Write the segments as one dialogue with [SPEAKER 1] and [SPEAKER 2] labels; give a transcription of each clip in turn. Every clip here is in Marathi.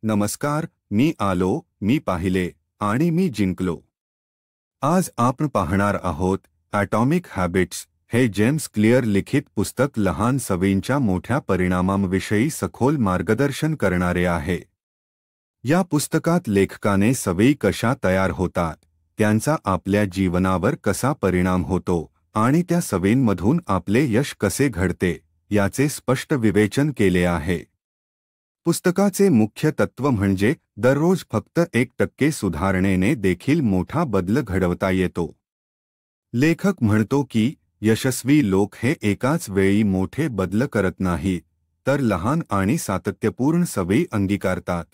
[SPEAKER 1] नमस्कार, मी आलो, मी पाहिले आणि मी जिंकलो. आज आपण पाहणार आहोत ॲटॉमिक हॅबिट्स हे जेम्स क्लिअर लिखित पुस्तक लहान सवयींच्या मोठ्या परिणामांविषयी सखोल मार्गदर्शन करणारे आहे. या पुस्तकात लेखकाने सवयी कशा तयार होतात, त्यांचा आपल्या जीवनावर कसा परिणाम होतो आणि त्या सवयींमधून आपले यश कसे घडते याचे स्पष्ट विवेचन केले आहे. पुस्तकाचे मुख्य तत्व म्हणजे दररोज फक्त 1% सुधारणेने देखील मोठा बदल घडवता येतो. लेखक म्हणतो की यशस्वी लोक हे एकाच वेळी मोठे बदल करत नाहीत, तर लहान आणि सातत्यपूर्ण सवयी अंगीकारतात.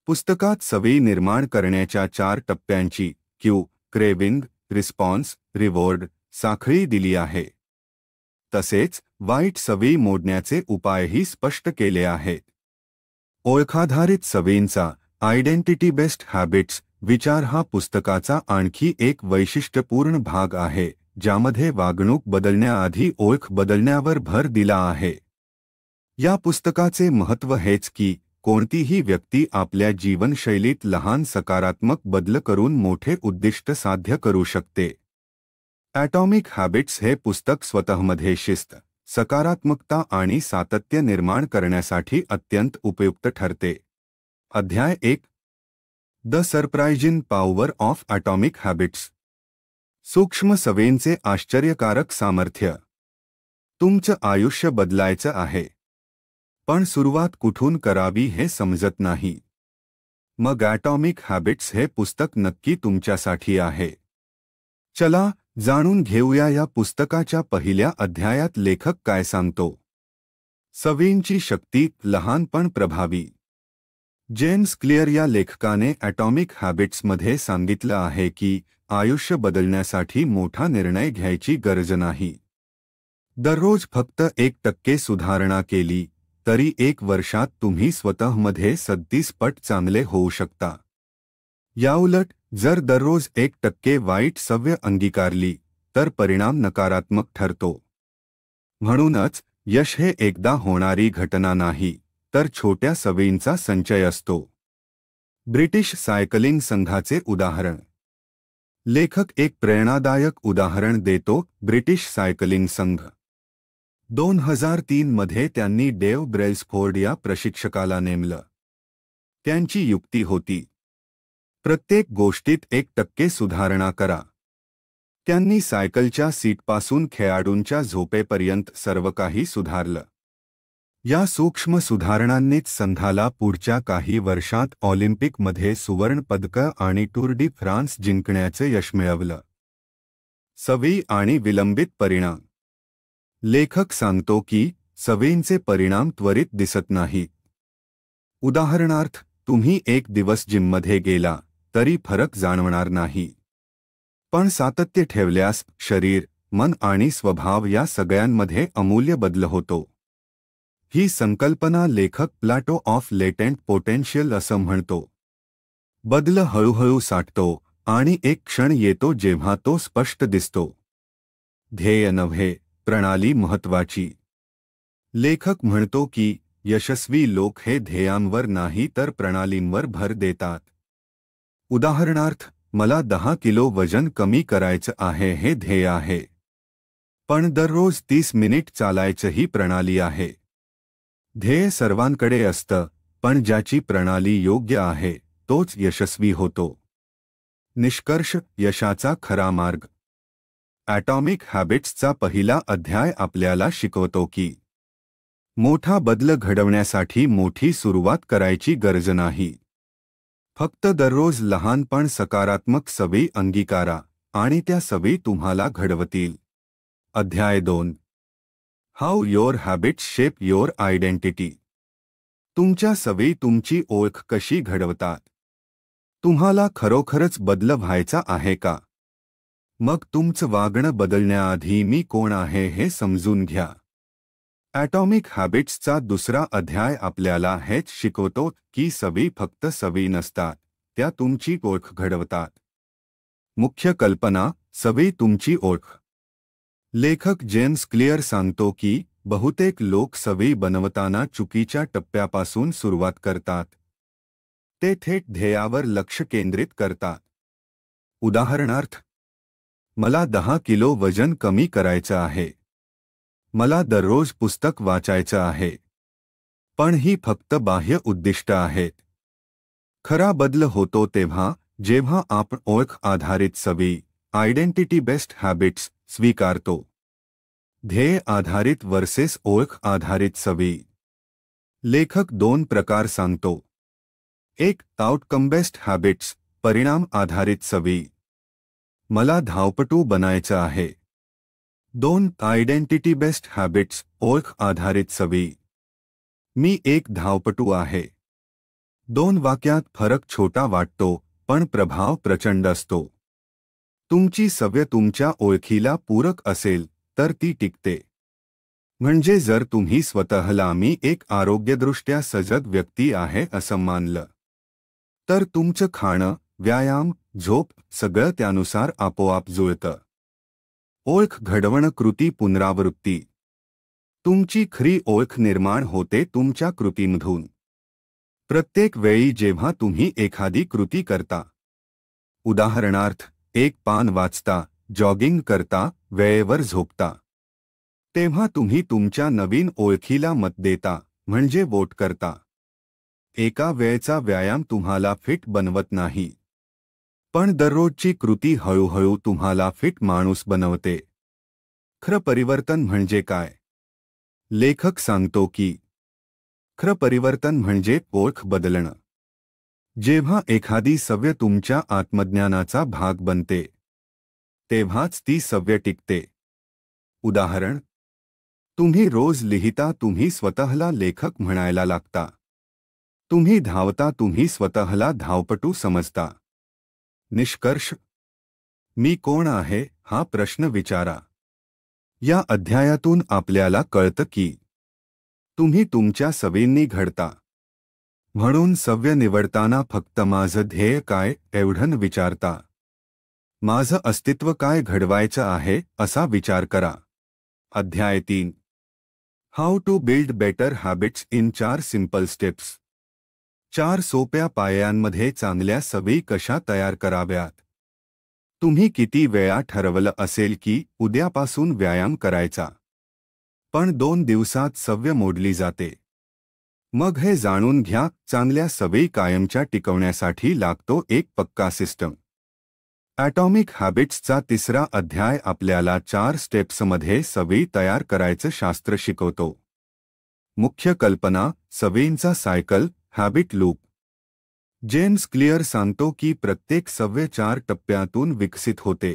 [SPEAKER 1] पुस्तकात सवयी निर्माण करण्याच्या 4 टप्प्यांची क्यू, क्रेविंग, रिस्पॉन्स, रिवॉर्ड साखळी दिली आहे. तसेच वाईट सवयी मोडण्याचे उपायही स्पष्ट केले आहेत. ओळखाधारित सवयींचा आयडेंटिटी बेस्ड हॅबिट्स विचार हा पुस्तकाचा आणखी एक वैशिष्ट्यपूर्ण भाग आहे, ज्यामध्ये वागणूक बदलण्याआधी ओळख बदलण्यावर भर दिला आहे. या पुस्तकाचे महत्त्व हेच की कोणतीही व्यक्ती आपल्या जीवनशैलीत लहान सकारात्मक बदल करून मोठे उद्दिष्ट साध्य करू शकते. ॲटॉमिक हॅबिट्स हे पुस्तक स्वतःमध्ये शिस्त, सकारात्मकता आणि सातत्य निर्माण करण्यासाठी अत्यंत उपयुक्त ठरते. अध्याय 1. The surprising power of atomic habits. सूक्ष्म सवयींचे आश्चर्यकारक सामर्थ्य. तुमचं आयुष्य बदलायचं आहे, पण सुरुवात कुठून करावी हे समजत नाही. मग ॲटॉमिक हॅबिट्स हे पुस्तक नक्की तुमच्यासाठी आहे. चला जाणून घेऊया या पुस्तकाच्या पहिल्या अध्यायात लेखक काय सांगतो. सवयींची शक्ती, लहान पण प्रभावी. जेम्स क्लिअर या लेखकाने ॲटॉमिक हॅबिट्समध्ये सांगितलं आहे की आयुष्य बदलण्यासाठी मोठा निर्णय घ्यायची गरज नाही. दररोज फक्त 1% सुधारणा केली तरी 1 वर्षात तुम्ही स्वतःमध्ये 37 पट चांगले होऊ शकता. याउलट जर दररोज 1% वाईट सवय अंगीकारली तर परिणाम नकारात्मक ठरतो. म्हणूनच यश हे एकदा होणारी घटना नाही, तर छोट्या सवयींचा संचय असतो. ब्रिटिश सायकलिंग संघाचे उदाहरण. लेखक एक प्रेरणादायक उदाहरण देतो. ब्रिटिश सायकलिंग संघ 2003 मध्ये त्यांनी डेव ब्रेल्सफोर्ड या प्रशिक्षकाला नेमलं. त्यांची युक्ती होती, प्रत्येक गोष्टीत 1% सुधारणा करा. त्यांनी सायकलच्या सीटपासून खेळाडूंच्या झोपेपर्यंत सर्व काही सुधारलं. या सूक्ष्म सुधारणांनीच संघाला पुढच्या काही वर्षात ऑलिम्पिकमध्ये सुवर्ण पदकं आणि टूर डी फ्रान्स जिंकण्याचे यश मिळवलं. सवयी आणि विलंबित परिणाम. लेखक सांगतो की सवयींचे परिणाम त्वरित दिसत नाहीत. उदाहरणार्थ, तुम्ही 1 दिवस जिममध्ये गेला तरी फरक जाणवणार नाही. पण सातत्य ठेवल्यास शरीर, मन आणि स्वभाव या सगळ्यांमध्ये अमूल्य बदल होतो. ही संकल्पना लेखक प्लॅटो ऑफ लेटेंट पोटेन्शियल असं म्हणतो. बदल हळूहळू साठतो आणि एक क्षण येतो जेव्हा तो स्पष्ट दिसतो. ध्येय नव्हे, प्रणाली महत्त्वाची. लेखक म्हणतो की यशस्वी लोक हे ध्येयांवर नाही तर प्रणालींवर भर देतात. उदाहरणार्थ, मला 10 किलो वजन कमी करायचं आहे हे ध्येय आहे. पण दररोज 30 मिनिट चालायचं ही प्रणाली आहे. ध्येय सर्वांकडे असतं, पण ज्याची प्रणाली योग्य आहे तोच यशस्वी होतो. निष्कर्ष. यशाचा खरा मार्ग. ॲटॉमिक हॅबिट्सचा पहिला अध्याय आपल्याला शिकवतो की मोठा बदल घडवण्यासाठी मोठी सुरुवात करायची गरज नाही. फक्त दररोज लहान पण सकारात्मक सवयी अंगीकारा आणि त्या सवयी तुम्हाला घडवतील. अध्याय 2. How your habits shape your identity. तुमच्या सवयी तुमची ओळख कशी घडवतात. तुम्हाला खरोखरच बदल व्हायचा आहे का? मग तुमचं वागणं बदलण्याआधी मी कोण आहे हे समजून घ्या. ॲटॉमिक हॅबिट्सचा दुसरा अध्याय आपल्याला हेच शिकवतो की सवयी फक्त सवयी नसतात, त्या तुमची ओळख घडवतात. मुख्य कल्पना. सवयी तुमची ओळख. लेखक जेम्स क्लिअर सांगतो की बहुतेक लोक सवयी बनवताना चुकीच्या टप्प्यापासून सुरुवात करतात. ते थेट ध्येयावर लक्ष केंद्रित करतात. उदाहरणार्थ, मला 10 किलो वजन कमी करायचं आहे. मला दररोज पुस्तक वाचायचं आहे. पण ही फक्त बाह्य उद्दिष्ट आहेत. खरा बदल होतो तेव्हा जेव्हा आपण ओळख आधारित सवयी, आयडेंटिटी बेस्ड हॅबिट्स स्वीकारतो. ध्येय आधारित वर्सेस ओळख आधारित सवयी. लेखक 2 प्रकार सांगतो. 1. आउटकम बेस्ड हॅबिट्स, परिणाम आधारित सवयी. मला धावपटू बनायचं आहे. 2. आयडेंटिटी बेस्ड हॅबिट्स, ओळख आधारित सवयी. मी एक धावपटू आहे. 2 वाक्यात फरक छोटा वाटतो, पण प्रभाव प्रचंड असतो. तुमची सवय तुमच्या ओळखीला पूरक असेल तर ती टिकते. म्हणजे जर तुम्ही स्वतःला मी एक आरोग्यदृष्ट्या सजग व्यक्ती आहे असं मानलं, तर तुमचं खाणं, व्यायाम, झोप सगळं त्यानुसार आपोआप जुळतं. ओळख घडवणं, कृती पुनरावृत्ती. तुमची खरी ओळख निर्माण होते तुमच्या कृतीमधून. प्रत्येक वेळी जेव्हा तुम्ही एखादी कृती करता, उदाहरणार्थ एक पान वाचता, जॉगिंग करता, वेळेवर झोपता, तेव्हा तुम्ही तुमच्या नवीन ओळखीला मत देता, म्हणजे वोट करता. एका वेळचा व्यायाम तुम्हाला फिट बनवत नाही, पण दररोजची कृती हळूहळू तुम्हाला फिट माणूस बनवते. खरं परिवर्तन म्हणजे काय? लेखक सांगतो की खरं परिवर्तन म्हणजे ओळख बदलणं. जेव्हा एखादी सवय तुमच्या आत्मज्ञानाचा भाग बनते, तेव्हाच ती सवय टिकते. उदाहरण, तुम्ही रोज लिहिता, तुम्ही स्वतःला लेखक म्हणायला लागता. तुम्ही धावता, तुम्ही स्वतःला धावपटू समजता. निष्कर्ष, मी कोण आहे हा प्रश्न विचारा. या अध्यायातून आपल्याला कळतं की तुम्ही तुमच्या सवयींनी घडता. म्हणून सवय निवडताना फक्त माझं ध्येय काय एवढं विचारता. माझं अस्तित्व काय घडवायचं आहे असा विचार करा. अध्याय 3. How to build better habits in 4 simple steps. 4 सोप्या पायांमध्ये चांगल्या सवयी कशा तयार कराव्यात. तुम्ही किती वेळा ठरवलं असेल की उद्यापासून व्यायाम करायचा, पण 2 दिवसात सवय मोडली जाते. मग हे जाणून घ्या, चांगल्या सवयी कायमच्या टिकवण्यासाठी लागतो एक पक्का सिस्टम. ॲटॉमिक हॅबिट्सचा 3रा अध्याय आपल्याला 4 स्टेप्समध्ये सवयी तयार करायचं शास्त्र शिकवतो. मुख्य कल्पना, सवयींचा cycle, habit loop. James Clear सांगतो की प्रत्येक सवय 4 टप्प्यातून विकसित होते.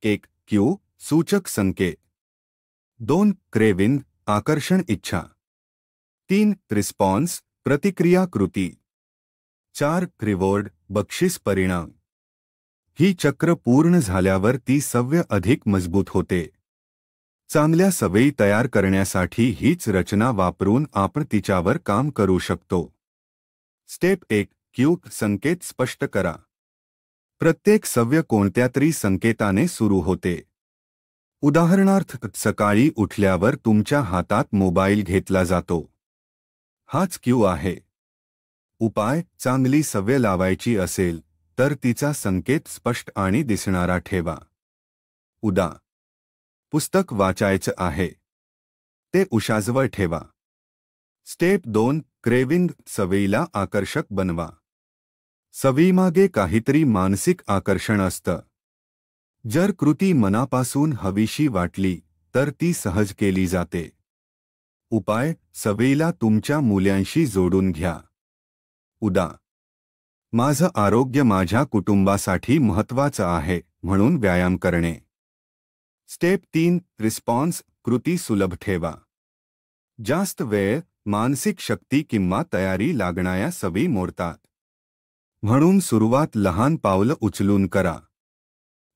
[SPEAKER 1] 1. क्यू, सूचक संकेत. 2. क्रेविंग, आकर्षण, इच्छा. 3. रिस्पॉन्स, प्रतिक्रिया, कृती. 4. रिवॉर्ड, बक्षीस, परिणाम. ही चक्र पूर्ण झाल्यावर ती सवय अधिक मजबूत होते. चांगल्या सवयी तयार करण्यासाठी हीच रचना वापरून आपण तिच्यावर काम करू शकतो. स्टेप 1. क्यू, संकेत स्पष्ट करा. प्रत्येक सवय कोणत्यातरी संकेताने सुरू होते. उदाहरणार्थ, सकाळी उठल्यावर तुमच्या हातात मोबाईल घेतला जातो. हाच क्यू आहे. उपाय, चांगली सवय लावायची असेल तर तिचा संकेत स्पष्ट आणि दिसणारा ठेवा. उदा. पुस्तक वाचायचं आहे, ते उशाजवळ ठेवा. स्टेप 2. क्रेविंग, सवयीला आकर्षक बनवा. सवयीमागे काहीतरी मानसिक आकर्षण असतं. जर कृती मनापासून हवीशी वाटली तर ती सहज केली जाते. उपाय, सवयीला तुमच्या मूल्यांशी जोडून घ्या. उदा. माझं आरोग्य माझ्या कुटुंबासाठी महत्त्वाचं आहे, म्हणून व्यायाम करणे. स्टेप 3. रिस्पॉन्स, कृती सुलभ ठेवा. जास्त वेळ, मानसिक शक्ती किंवा तयारी लागणाऱ्या सवयी मोडतात. म्हणून सुरुवात लहान पावलं उचलून करा.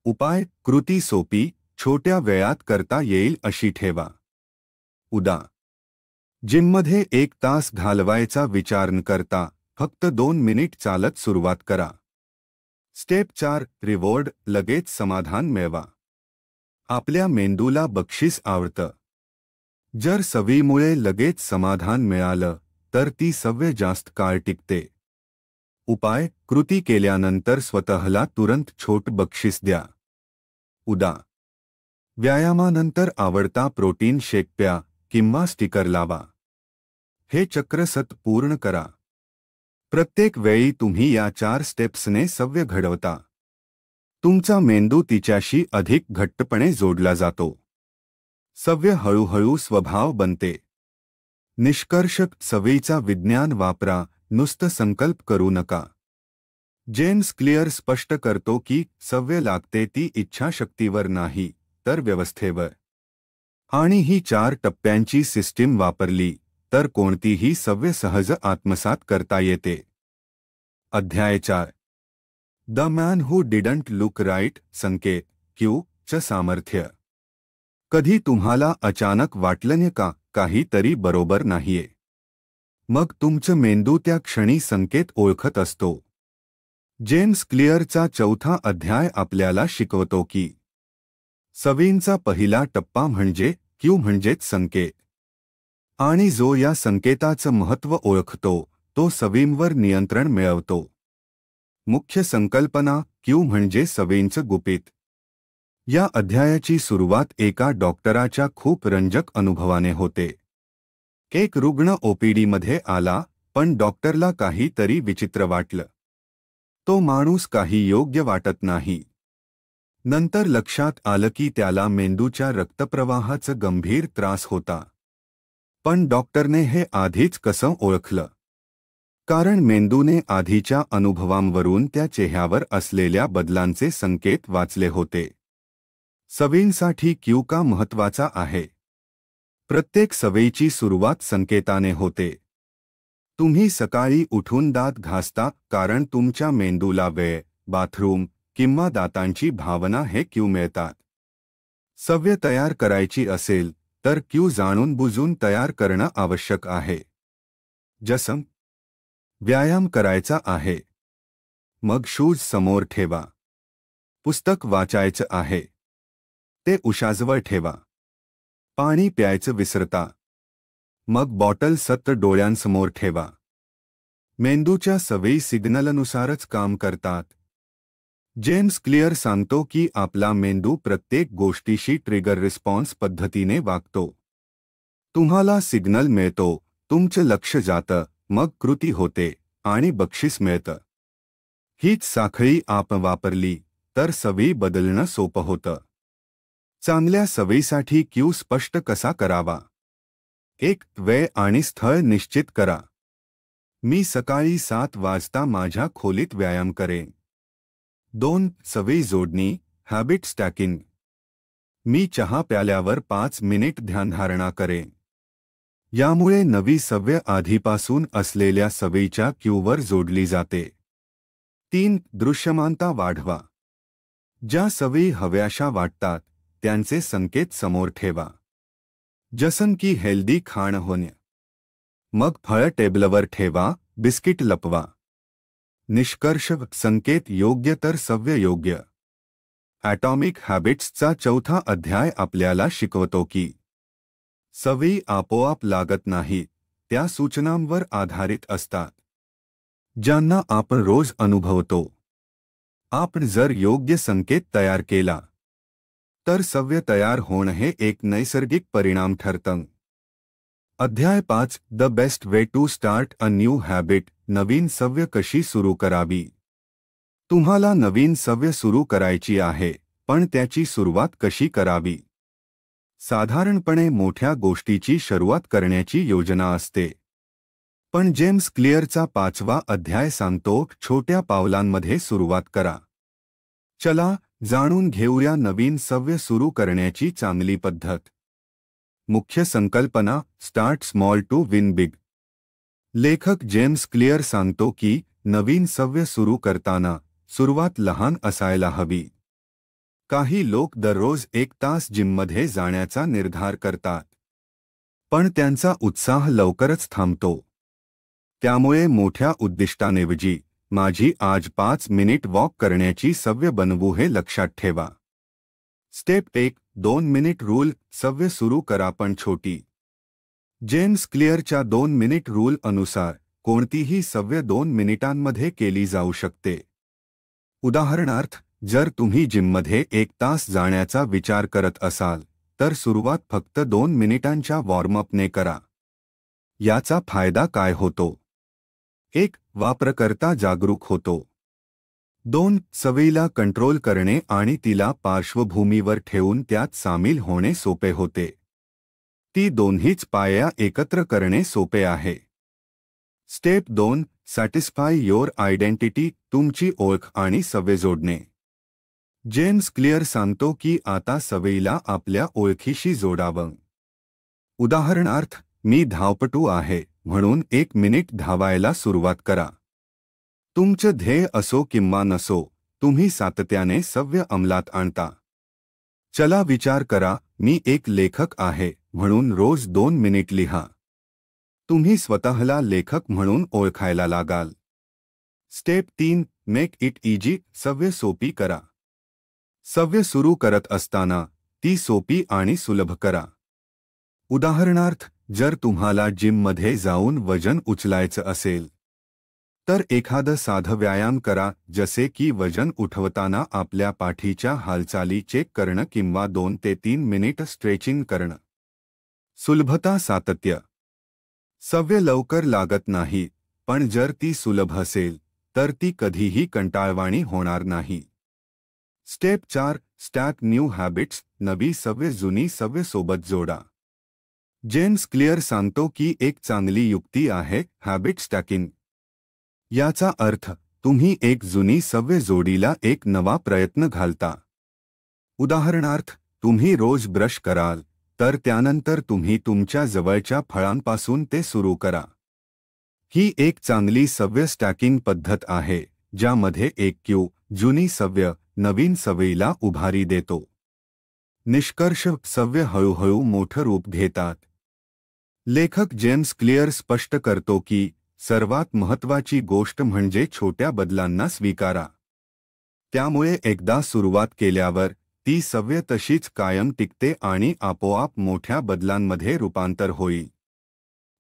[SPEAKER 1] उपाय, कृती सोपी, छोट्या वेळात करता येईल अशी ठेवा. उदा. जिममध्ये 1 तास घालवायचा विचार न करता फक्त 2 मिनिट चालत सुरुवात करा. स्टेप 4. रिवॉर्ड, लगेच समाधान मिळवा. आपल्या मेंदूला बक्षीस आवडतं. जर सवयीमुळे लगेच समाधान मिळालं तर ती सवय जास्त काळ टिकते. उपाय: कृती केल्यानंतर स्वतःला तुरंत छोट बक्षीस द्या. उदा. व्यायामानंतर आवडता प्रोटीन शेक प्या किंवा स्टिकर लावा. हे चक्र पूर्ण करा. प्रत्येक वेळी तुम्ही या 4 स्टेप्सने सवय घडवता, तुमचा मेंदू तिच्याशी अधिक घट्टपणे जोडला जातो. सवय हळूहळू स्वभाव बनते. निष्कर्ष: सवयीचा विज्ञान वापरा, नुसतं संकल्प करू नका. जेम्स क्लिअर स्पष्ट करतो की सवय लागते ती इच्छाशक्तीवर नाही, तर व्यवस्थेवर. आणि ही 4 टप्प्यांची सिस्टीम वापरली तर कोणतीही सवय सहज आत्मसात करता येते. अध्याय 4. The man who didn't look right. संकेत क्यू चं सामर्थ्य. कधी तुम्हाला अचानक वाटलं का काहीतरी बरोबर नाहीये? मग तुमचं मेंदू त्या क्षणी संकेत ओळखत असतो. जेम्स क्लिअरचा 4था अध्याय आपल्याला शिकवतो की सवयींचा पहिला टप्पा म्हणजे क्यू म्हणजेच संकेत. आणि जो या संकेताचं महत्त्व ओळखतो तो सवयींवर नियंत्रण मिळवतो. मुख्य संकल्पना: क्यू म्हणजे सवयींचं गुपित. या अध्यायाची सुरुवात एका डॉक्टराच्या खूप रंजक अनुभवाने होते. एक रुग्ण ओपीडीमध्ये आला, पण डॉक्टरला काहीतरी विचित्र वाटलं. तो माणूस काही योग्य वाटत नाही. नंतर लक्षात आलं की त्याला मेंदूच्या रक्तप्रवाहाचं गंभीर त्रास होता. पण डॉक्टरने हे आधीच कसं ओळखलं? कारण मेंदूने आधीच्या अनुभवांवरून त्या चेहऱ्यावर असलेल्या बदलांचे संकेत वाचले होते. सवयींसाठी क्यू का महत्त्वाचा आहे? प्रत्येक सवयीची सुरुवात संकेताने होते. तुम्ही सकाळी उठून दात घासता कारण तुमच्या मेंदूला वेळ, बाथरूम किंवा दातांची भावना हे क्यू मिळतात. सवय तयार करायची असेल तर क्यू जाणून बुजून तयार करणं आवश्यक आहे. जसं व्यायाम करायचा आहे, मग शूज समोर ठेवा. पुस्तक वाचायचं आहे, ते उशाजवळ ठेवा. पाणी प्यायचं विसरता, मग बॉटल डोळ्यांसमोर ठेवा. मेंदूच्या सवयी सिग्नलनुसारच काम करतात. जेम्स क्लिअर सांगतो की आपला मेंदू प्रत्येक गोष्टीशी ट्रिगर रिस्पॉन्स पद्धतीने वागतो. तुम्हाला सिग्नल मिळतो, तुमचं लक्ष जातं, मग कृती होते आणि बक्षीस मिळतं. हीच साखळी आपण वापरली तर सवयी बदलणं सोपं होतं. चांगल्या सवयीसाठी क्यू स्पष्ट कसा करावा? 1. वेळ आणि स्थळ निश्चित करा. मी सकाळी 7 वाजता माझ्या खोलीत व्यायाम करेन. 2. सवयी जोडणी, हॅबिट स्टॅकिंग. मी चहा प्याल्यावर 5 मिनिट ध्यानधारणा करेन. यामुळे नवी सवय आधीपासून असलेल्या सवयीच्या क्यूवर जोडली जाते. 3. दृश्यमानता वाढवा. ज्या सवयी हव्याशा वाटतात त्यांचे संकेत समोर ठेवा. जसं की हेल्दी खाणं होणे. मग फळं टेबलवर ठेवा, बिस्किट लपवा. निष्कर्ष: संकेत योग्य तर सवय योग्य. ॲटॉमिक हॅबिट्सचा 4था अध्याय आपल्याला शिकवतो की सवयी आपोआप लागत नाहीत, त्या सूचनांवर आधारित असतात, ज्यांना आपण रोज अनुभवतो. आपण जर योग्य संकेत तयार केला तर सवय तयार होणं हे एक नैसर्गिक परिणाम ठरतं. अध्याय 5. The best way to start a new habit. नवीन सवय कशी सुरू करावी? तुम्हाला नवीन सवय सुरू करायची आहे, पण त्याची सुरुवात कशी करावी? साधारणपणे मोठ्या गोष्टीची सुरुवात करण्याची योजना असते. पण जेम्स क्लिअरचा 5वा अध्याय सांगतो, छोट्या पावलांमध्ये सुरुवात करा. चला जाणून घेऊया नवीन सवय सुरू करण्याची चांगली पद्धत. मुख्य संकल्पना: start small to win big. लेखक जेम्स क्लिअर सांगतो की नवीन सवय सुरू करताना सुरुवात लहान असायला हवी. काही लोक दररोज 1 तास जिममध्ये जाण्याचा निर्धार करतात, पण त्यांचा उत्साह लवकरच थांबतो. त्यामुळे मोठ्या उद्दिष्टांऐवजी माझी आज 5 मिनिट वॉक करण्याची सवय बनवू हे लक्षात ठेवा. स्टेप 1. 2 minute rule. सवय सुरू करा पण छोटी. जेम्स क्लिअरच्या 2 मिनिट रूल अनुसार कोणतीही सवय 2 मिनिटांमध्ये केली जाऊ शकते. उदाहरणार्थ, जर तुम्ही जिममध्ये 1 तास जाण्याचा विचार करत असाल तर सुरुवात फक्त 2 मिनिटांच्या वॉर्मअपने करा. याचा फायदा काय होतो? 1. वापरकर्ता जागरूक होतो. 2. सवयीला कंट्रोल करणे आणि तिला पार्श्वभूमीवर ठेवून त्यात सामील होणे सोपे होते. ती दोन्हीच पाया एकत्र करणे सोपे आहे. स्टेप 2. सॅटिस्फाय योर आयडेंटिटी, तुमची ओळख आणि सवय जोडणे. जेम्स क्लिअर सांगतो की आता सवयीला आपल्या ओळखीशी जोडावं. उदाहरणार्थ, मी धावपटू आहे म्हणून 1 मिनिट धावायला सुरुवात करा. तुमचं ध्येय असो किंवा नसो, तुम्ही सातत्याने सवय अंमलात आणता. चला विचार करा, मी एक लेखक आहे म्हणून रोज 2 मिनिट लिहा. तुम्ही स्वतःला लेखक म्हणून ओळखायला लागाल. स्टेप 3. मेक इट इजी, सवय सोपी करा. सवय सुरू करत असताना ती सोपी आणि सुलभ करा. उदाहरणार्थ, जर तुम्हाला जिममध्ये जाऊन वजन उचलायचं असेल तर एखादं साधं व्यायाम करा, जसे की वजन उठवताना आपल्या पाठीच्या हालचाली चेक करणं किंवा 2 ते 3 मिनिट स्ट्रेचिंग करणं. सुलभता, सातत्य. सवय लवकर लागत नाही, पण जर ती सुलभ असेल तर ती कधीही कंटाळवाणी होणार नाही. स्टेप 4. स्टॅक न्यू हॅबिट्स, नवी सवय जुनी सवय सोबत जोडा. जेम्स क्लिअर सांगतो की एक चांगली युक्ती आहे हॅबिट स्टॅकिंग. याचा अर्थ, तुम्ही एक जुनी सवय जोडीला एक नवा प्रयत्न घालता. उदाहरणार्थ, तुम्ही रोज ब्रश कराल तर त्यानंतर तुम्ही तुमच्या जवळच्या फळांपासून ते सुरू करा. ही एक चांगली सवय स्टॅकिंग पद्धत आहे ज्यामध्ये एक जुनी सवय नवीन सवयीला उभारी देतो. निष्कर्ष, सवय हळूहळू मोठं रूप घेतात. लेखक जेम्स क्लिअर स्पष्ट करतो की सर्वात महत्त्वाची गोष्ट म्हणजे छोट्या बदलांना स्वीकारा. त्यामुळे एकदा सुरुवात केल्यावर ती सवय तशीच कायम टिकते आणि आपोआप मोठ्या बदलांमध्ये रूपांतर होईल.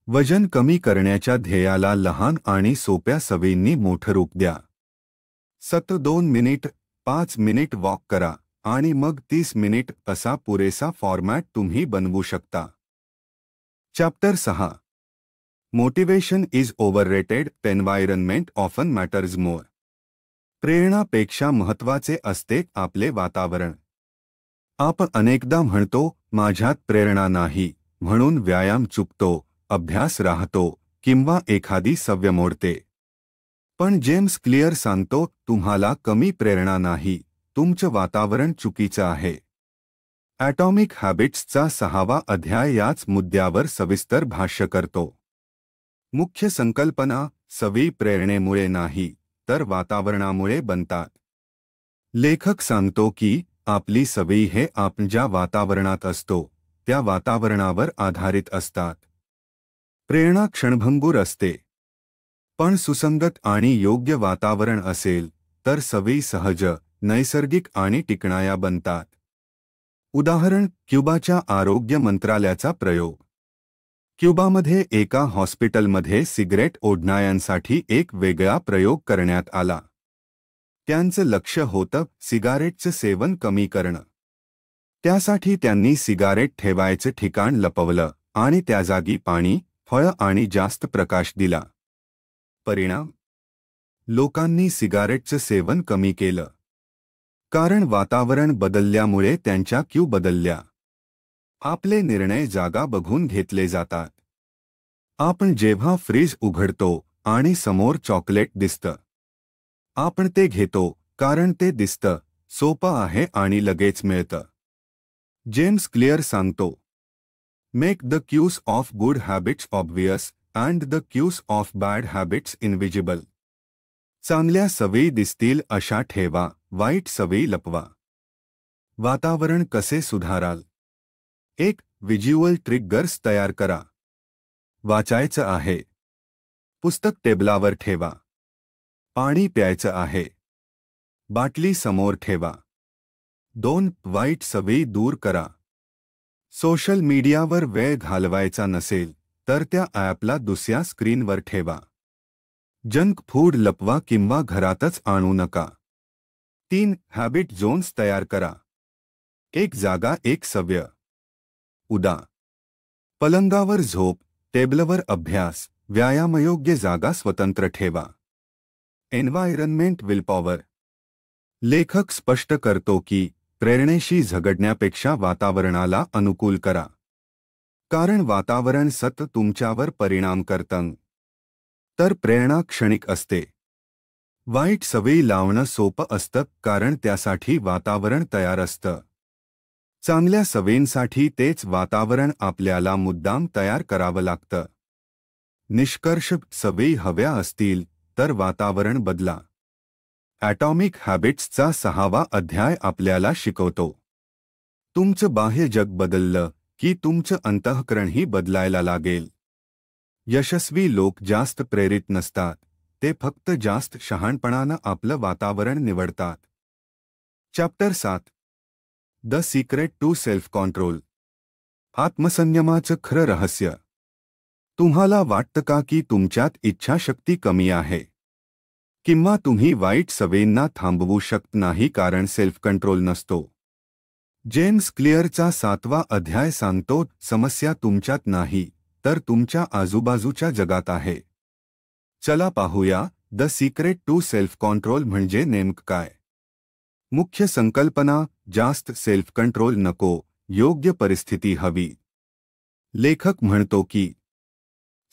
[SPEAKER 1] वजन कमी करण्याच्या ध्येयाला लहान आणि सोप्या सवयींनी मोठं रूप द्या. सतत 2 मिनिट, 5 मिनिट वॉक करा आणि मग 30 मिनिट, असा पुरेसा फॉर्मॅट तुम्ही बनवू शकता. Chapter 6. Motivation is overrated, environment often matters more. प्रेरणापेक्षा महत्त्वाचे असते आपले वातावरण. आपण अनेकदा म्हणतो, माझ्यात प्रेरणा नाही म्हणून व्यायाम चुकतो, अभ्यास राहतो किंवा एखादी सवय मोडते. पण जेम्स क्लिअर सांगतो, तुम्हाला कमी प्रेरणा नाही, तुमचं वातावरण चुकीचं आहे. ॲटॉमिक हॅबिट्सचा 6वा अध्याय याच मुद्द्यावर सविस्तर भाष्य करतो. मुख्य संकल्पना, सवयी प्रेरणेमुळे नाही तर वातावरणामुळे बनतात. लेखक सांगतो की आपली सवयी हे आपण ज्या वातावरणात असतो त्या वातावरणावर आधारित असतात. प्रेरणा क्षणभंगूर असते, पण सुसंगत आणि योग्य वातावरण असेल तर सवयी सहज, नैसर्गिक आणि टिकणाऱ्या बनतात. उदाहरण, क्युबाच्या आरोग्य मंत्रालयाचा प्रयोग. क्युबामध्ये एका हॉस्पिटलमध्ये सिगरेट ओढणाऱ्यांसाठी एक वेगळा प्रयोग करण्यात आला. त्यांचं लक्ष्य होतं सिगारेटचं सेवन कमी करणं. त्यासाठी त्यांनी सिगारेट ठेवायचं ठिकाण लपवलं आणि त्या जागी पाणी, फळं आणि जास्त प्रकाश दिला. परिणाम, लोकांनी सिगारेटचं सेवन कमी केलं. कारण वातावरण बदलल्यामुळे त्यांच्या क्यू बदलल्या. आपले निर्णय जागा बघून घेतले जातात. आपण जेव्हा फ्रीज उघडतो आणि समोर चॉकलेट दिसतं, आपण ते घेतो कारण ते दिसतं, सोपं आहे आणि लगेच मिळतं. जेम्स क्लिअर सांगतो, make the cues of good habits obvious and the cues of bad habits invisible. चांगल्या सवयी दिसतील अशा ठेवा, वाईट सवयी लपवा. वातावरण कसे सुधाराल? 1. व्हिज्युअल ट्रिगर्स तयार करा. वाचायचं आहे, पुस्तक टेबलावर ठेवा. पाणी प्यायचं आहे, बाटली समोर ठेवा. 2. वाईट सवयी दूर करा. सोशल मीडियावर वेळ घालवायचा नसेल तर त्या ॲपला दुसऱ्या स्क्रीनवर ठेवा. जंक फूड लपवा किंवा घरातच आणू नका. 3. हॅबिट झोन्स तयार करा. एक जागा एक सवय. उदा. पलंगावर झोप, टेबलवर अभ्यास, व्यायामयोग्य जागा स्वतंत्र ठेवा. Environment willpower. लेखक स्पष्ट करतो की प्रेरणेशी झगडण्यापेक्षा वातावरणाला अनुकूल करा. कारण वातावरण सतत तुमच्यावर परिणाम करतं. तर प्रेरणा क्षणिक असते. वाईट सवयी लावणं सोपं असतं कारण त्यासाठी वातावरण तयार असतं. चांगल्या सवयींसाठी तेच वातावरण आपल्याला मुद्दाम तयार करावं लागतं. निष्कर्ष. सवयी हव्या असतील तर वातावरण बदला. ॲटॉमिक हॅबिट्सचा 6वा अध्याय आपल्याला शिकवतो. तुमचं बाह्य जग बदललं की तुमचं अंतःकरणही बदलायला लागेल. यशस्वी लोक जास्त प्रेरित नसतात, ते फक्त जास्त शहाणपणानं आपलं वातावरण निवडतात. Chapter 7. The secret to self control. आत्मसंयमाचं खरं रहस्य. तुम्हाला वाटतं का की तुमच्यात इच्छाशक्ती कमी आहे? किंवा तुम्ही वाईट सवयींना थांबवू शकत नाही कारण सेल्फ कंट्रोल नसतो? जेम्स क्लिअरचा 7वा अध्याय सांगतो, समस्या तुमच्यात नाही तर तुमच्या आजूबाजूच्या जगात आहे. चला पाहूया, the secret to self control म्हणजे नेमकं काय. मुख्य संकल्पना. जास्त सेल्फ कंट्रोल नको, योग्य परिस्थिती हवी. लेखक म्हणतो की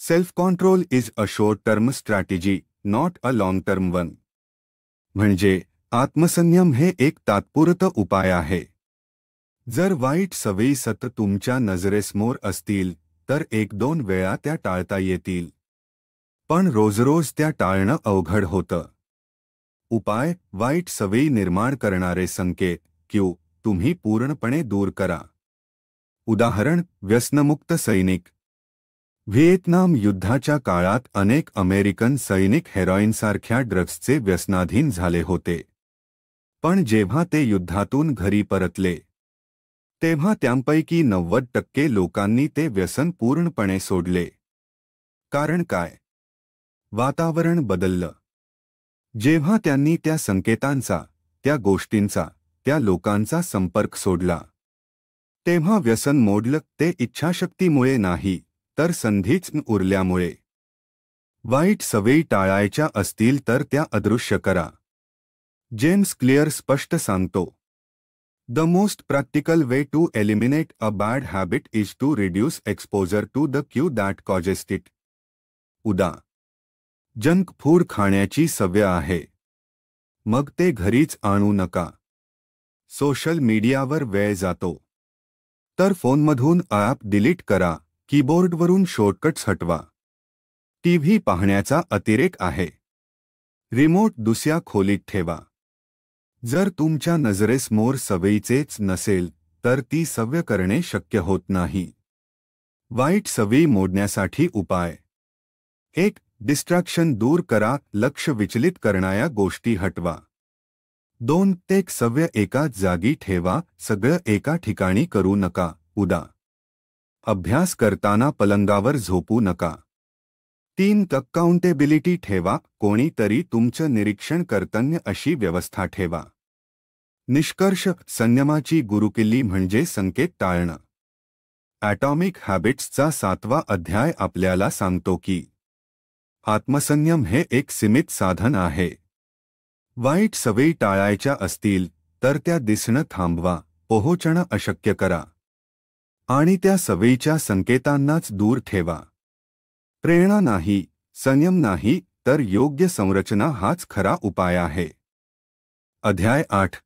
[SPEAKER 1] self control is a short term strategy, not a long term one. म्हणजे आत्मसंयम हे एक तात्पुरतं उपाय आहे. जर वाईट सवयी सतत तुमच्या नजरेसमोर असतील तर 1-2 वेळा त्या टाळता येतील. पण रोजरोज त्या टाळणं अवघड होतं. उपाय. वाईट सवयी निर्माण करणारे संकेत तुम्ही पूर्णपणे दूर करा. उदाहरण. व्यसनमुक्त सैनिक. व्हिएतनाम युद्धाच्या काळात अनेक अमेरिकन सैनिक हेरॉईनसारख्या ड्रग्जचे व्यसनाधीन झाले होते. पण जेव्हा ते युद्धातून घरी परतले तेव्हा त्यांपैकी 90% लोकांनी ते व्यसन पूर्णपणे सोडले. कारण काय? वातावरण बदललं. जेव्हा त्यांनी त्या संकेतांचा, त्या गोष्टींचा, त्या लोकांचा संपर्क सोडला तेव्हा व्यसन मोडलं. ते इच्छाशक्तीमुळे नाही तर संधीच उरल्यामुळे. वाईट सवयी टाळायच्या असतील तर त्या अदृश्य करा. जेम्स क्लिअर स्पष्ट सांगतो, the most practical way to eliminate a bad habit is to reduce exposure to the cue that causes it. उदा. जंक फूड खाण्याची सवय आहे, मग ते घरीच आणू नका. सोशल मीडियावर वेळ जातो, तर फोनमधून ॲप डिलीट करा. कीबोर्डवरून शॉर्टकट्स हटवा. टीव्ही पाहण्याचा अतिरेक आहे, रिमोट दुसऱ्या खोलीत ठेवा. जर तुमच्या नजरेसमोर सवयीचेच नसेल तर ती सवय करणे शक्य होत नाही. वाईट सवयी मोडण्यासाठी उपाय. 1. डिस्ट्रॅक्शन दूर करा. लक्ष विचलित करणाऱ्या गोष्टी हटवा. 2. एक सवय एकाच जागी ठेवा. सगळं एका ठिकाणी करू नका. उदा. अभ्यास करताना पलंगावर झोपू नका. 3. अकाउंटेबिलिटी ठेवा. कोणीतरी तुमचं निरीक्षण करतंय अशी व्यवस्था ठेवा. निष्कर्ष. संयमाची गुरुकिल्ली म्हणजे संकेत टाळणं. ॲटॉमिक हॅबिट्सचा 7वा अध्याय आपल्याला सांगतो की आत्मसंयम हे एक सीमित साधन आहे. वाईट सवयी टाळायच्या असतील तर त्या दिसणं थांबवा, पोहोचणं अशक्य करा. आणि त्या सवयीच्या संकेतांनाच दूर ठेवा. प्रेरणा नाही, संयम नाही तर योग्य संरचना हाच खरा उपाय आहे. अध्याय 8.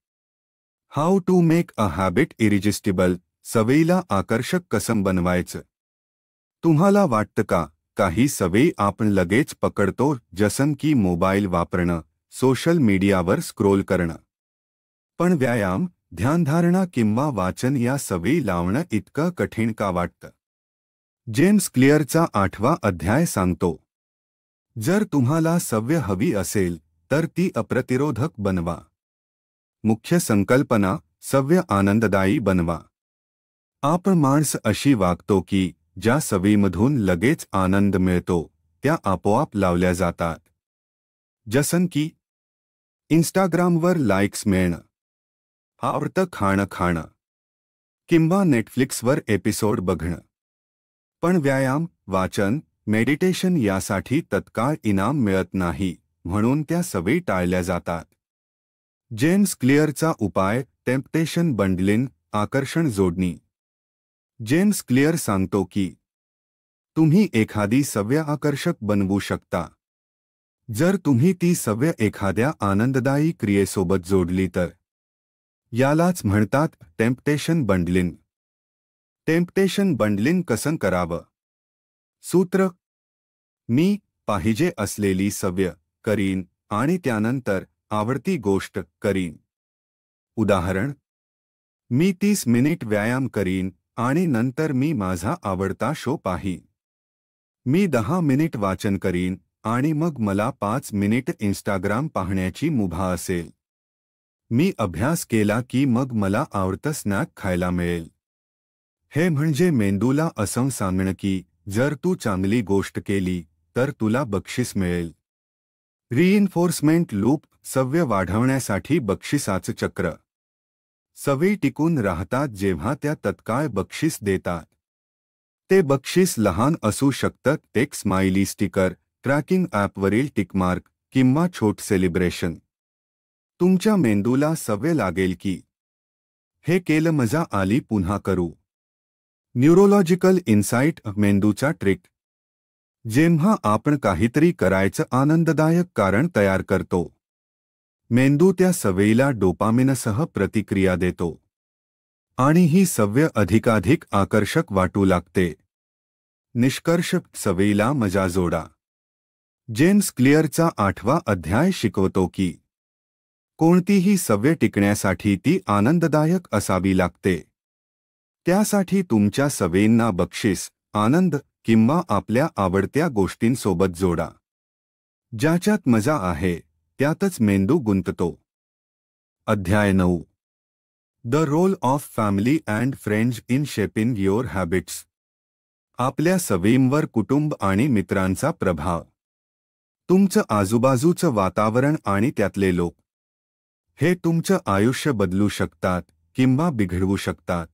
[SPEAKER 1] How to make a habit irresistible. सवयीला आकर्षक कसं बनवायचं. तुम्हाला वाटतं का काही सवयी आपण लगेच पकडतो, जसं की मोबाईल वापरणं, सोशल मीडियावर स्क्रोल करणं. पण व्यायाम, ध्यानधारणा किंवा वाचन या सवयी लावणं इतकं कठीण का वाटतं? जेम्स क्लिअरचा 8वा अध्याय सांगतो, जर तुम्हाला सवय हवी असेल तर ती अप्रतिरोधक बनवा. मुख्य संकल्पना. सवय आनंददायी बनवा. आपण माणसं अशी वागतो की ज्या सवयीमधून लगेच आनंद मिळतो त्या आपोआप लावल्या जातात. जसन की इंस्टाग्रामवर लाईक्स मिळणं, आवडतं खाणं खाणं किंवा नेटफ्लिक्सवर एपिसोड बघणं. पण व्यायाम, वाचन, मेडिटेशन यासाठी तत्काळ इनाम मिळत नाही, म्हणून त्या सवयी टाळल्या जातात. जेम्स क्लिअरचा उपाय टेम्पटेशन बंडलिंग, आकर्षण जोडणी. जेम्स क्लिअर सांगतो की तुम्ही एखादी सवय आकर्षक बनवू शकता जर तुम्ही ती सवय एखाद्या आनंददायी क्रियेसोबत जोडली तर. यालाच म्हणतात टेम्पटेशन बंडलिंग. टेम्पटेशन बंडलिंग कसं करावं? सूत्र: मी पाहिजे असलेली सवय करीन आणि त्यानंतर आवडती गोष्ट करीन. उदाहरण: मी 30 मिनिट व्यायाम करीन आणि नंतर मी माझा आवडता शो पाहीन. मी 10 मिनिट वाचन करीन आणि मग मला 5 मिनिट इंस्टाग्राम पाहण्याची मुभा असेल. मी अभ्यास केला की मग मला आवडतं स्नॅक खायला मिळेल. हे म्हणजे मेंदूला असं सांगणं की जर तू चांगली गोष्ट केली तर तुला बक्षीस मिळेल. रिइन्फोर्समेंट लूप, सवय वाढवण्यासाठी बक्षिसाचं चक्र. सवयी टिकून राहतात जेव्हा त्या तत्काळ बक्षीस देतात. ते बक्षीस लहान असू शकतं, एक स्माइली स्टिकर, ट्रॅकिंग ॲपवरील टिकमार्क किंवा छोट सेलिब्रेशन. तुमच्या मेंदूला सवय लागेल की हे केलं मजा आली पुन्हा करू. न्यूरोलॉजिकल इन्साइट, मेंदूचा ट्रिक. जेव्हा आपण काहीतरी करायचं आनंददायक कारण तयार करतो, मेंदू त्या सवयीला डोपामिनसह प्रतिक्रिया देतो आणि ही सवय अधिकाधिक आकर्षक वाटू लागते. निष्कर्ष: सवयीला मजा जोडा. जेम्स क्लिअरचा 8वा अध्याय शिकवतो की कोणतीही सवय टिकण्यासाठी ती आनंददायक असावी लागते. त्यासाठी तुमच्या सवयींना बक्षीस, आनंद किंवा आपल्या आवडत्या गोष्टींसोबत जोडा. ज्याच्यात मजा आहे त्यातच मेंदू गुंततो. अध्याय 9. The role of family and friends in shaping your habits. आपल्या सवयींवर कुटुंब आणि मित्रांचा प्रभाव. तुमचं आजूबाजूचं वातावरण आणि त्यातले लोक हे तुमचं आयुष्य बदलू शकतात किंवा बिघडवू शकतात.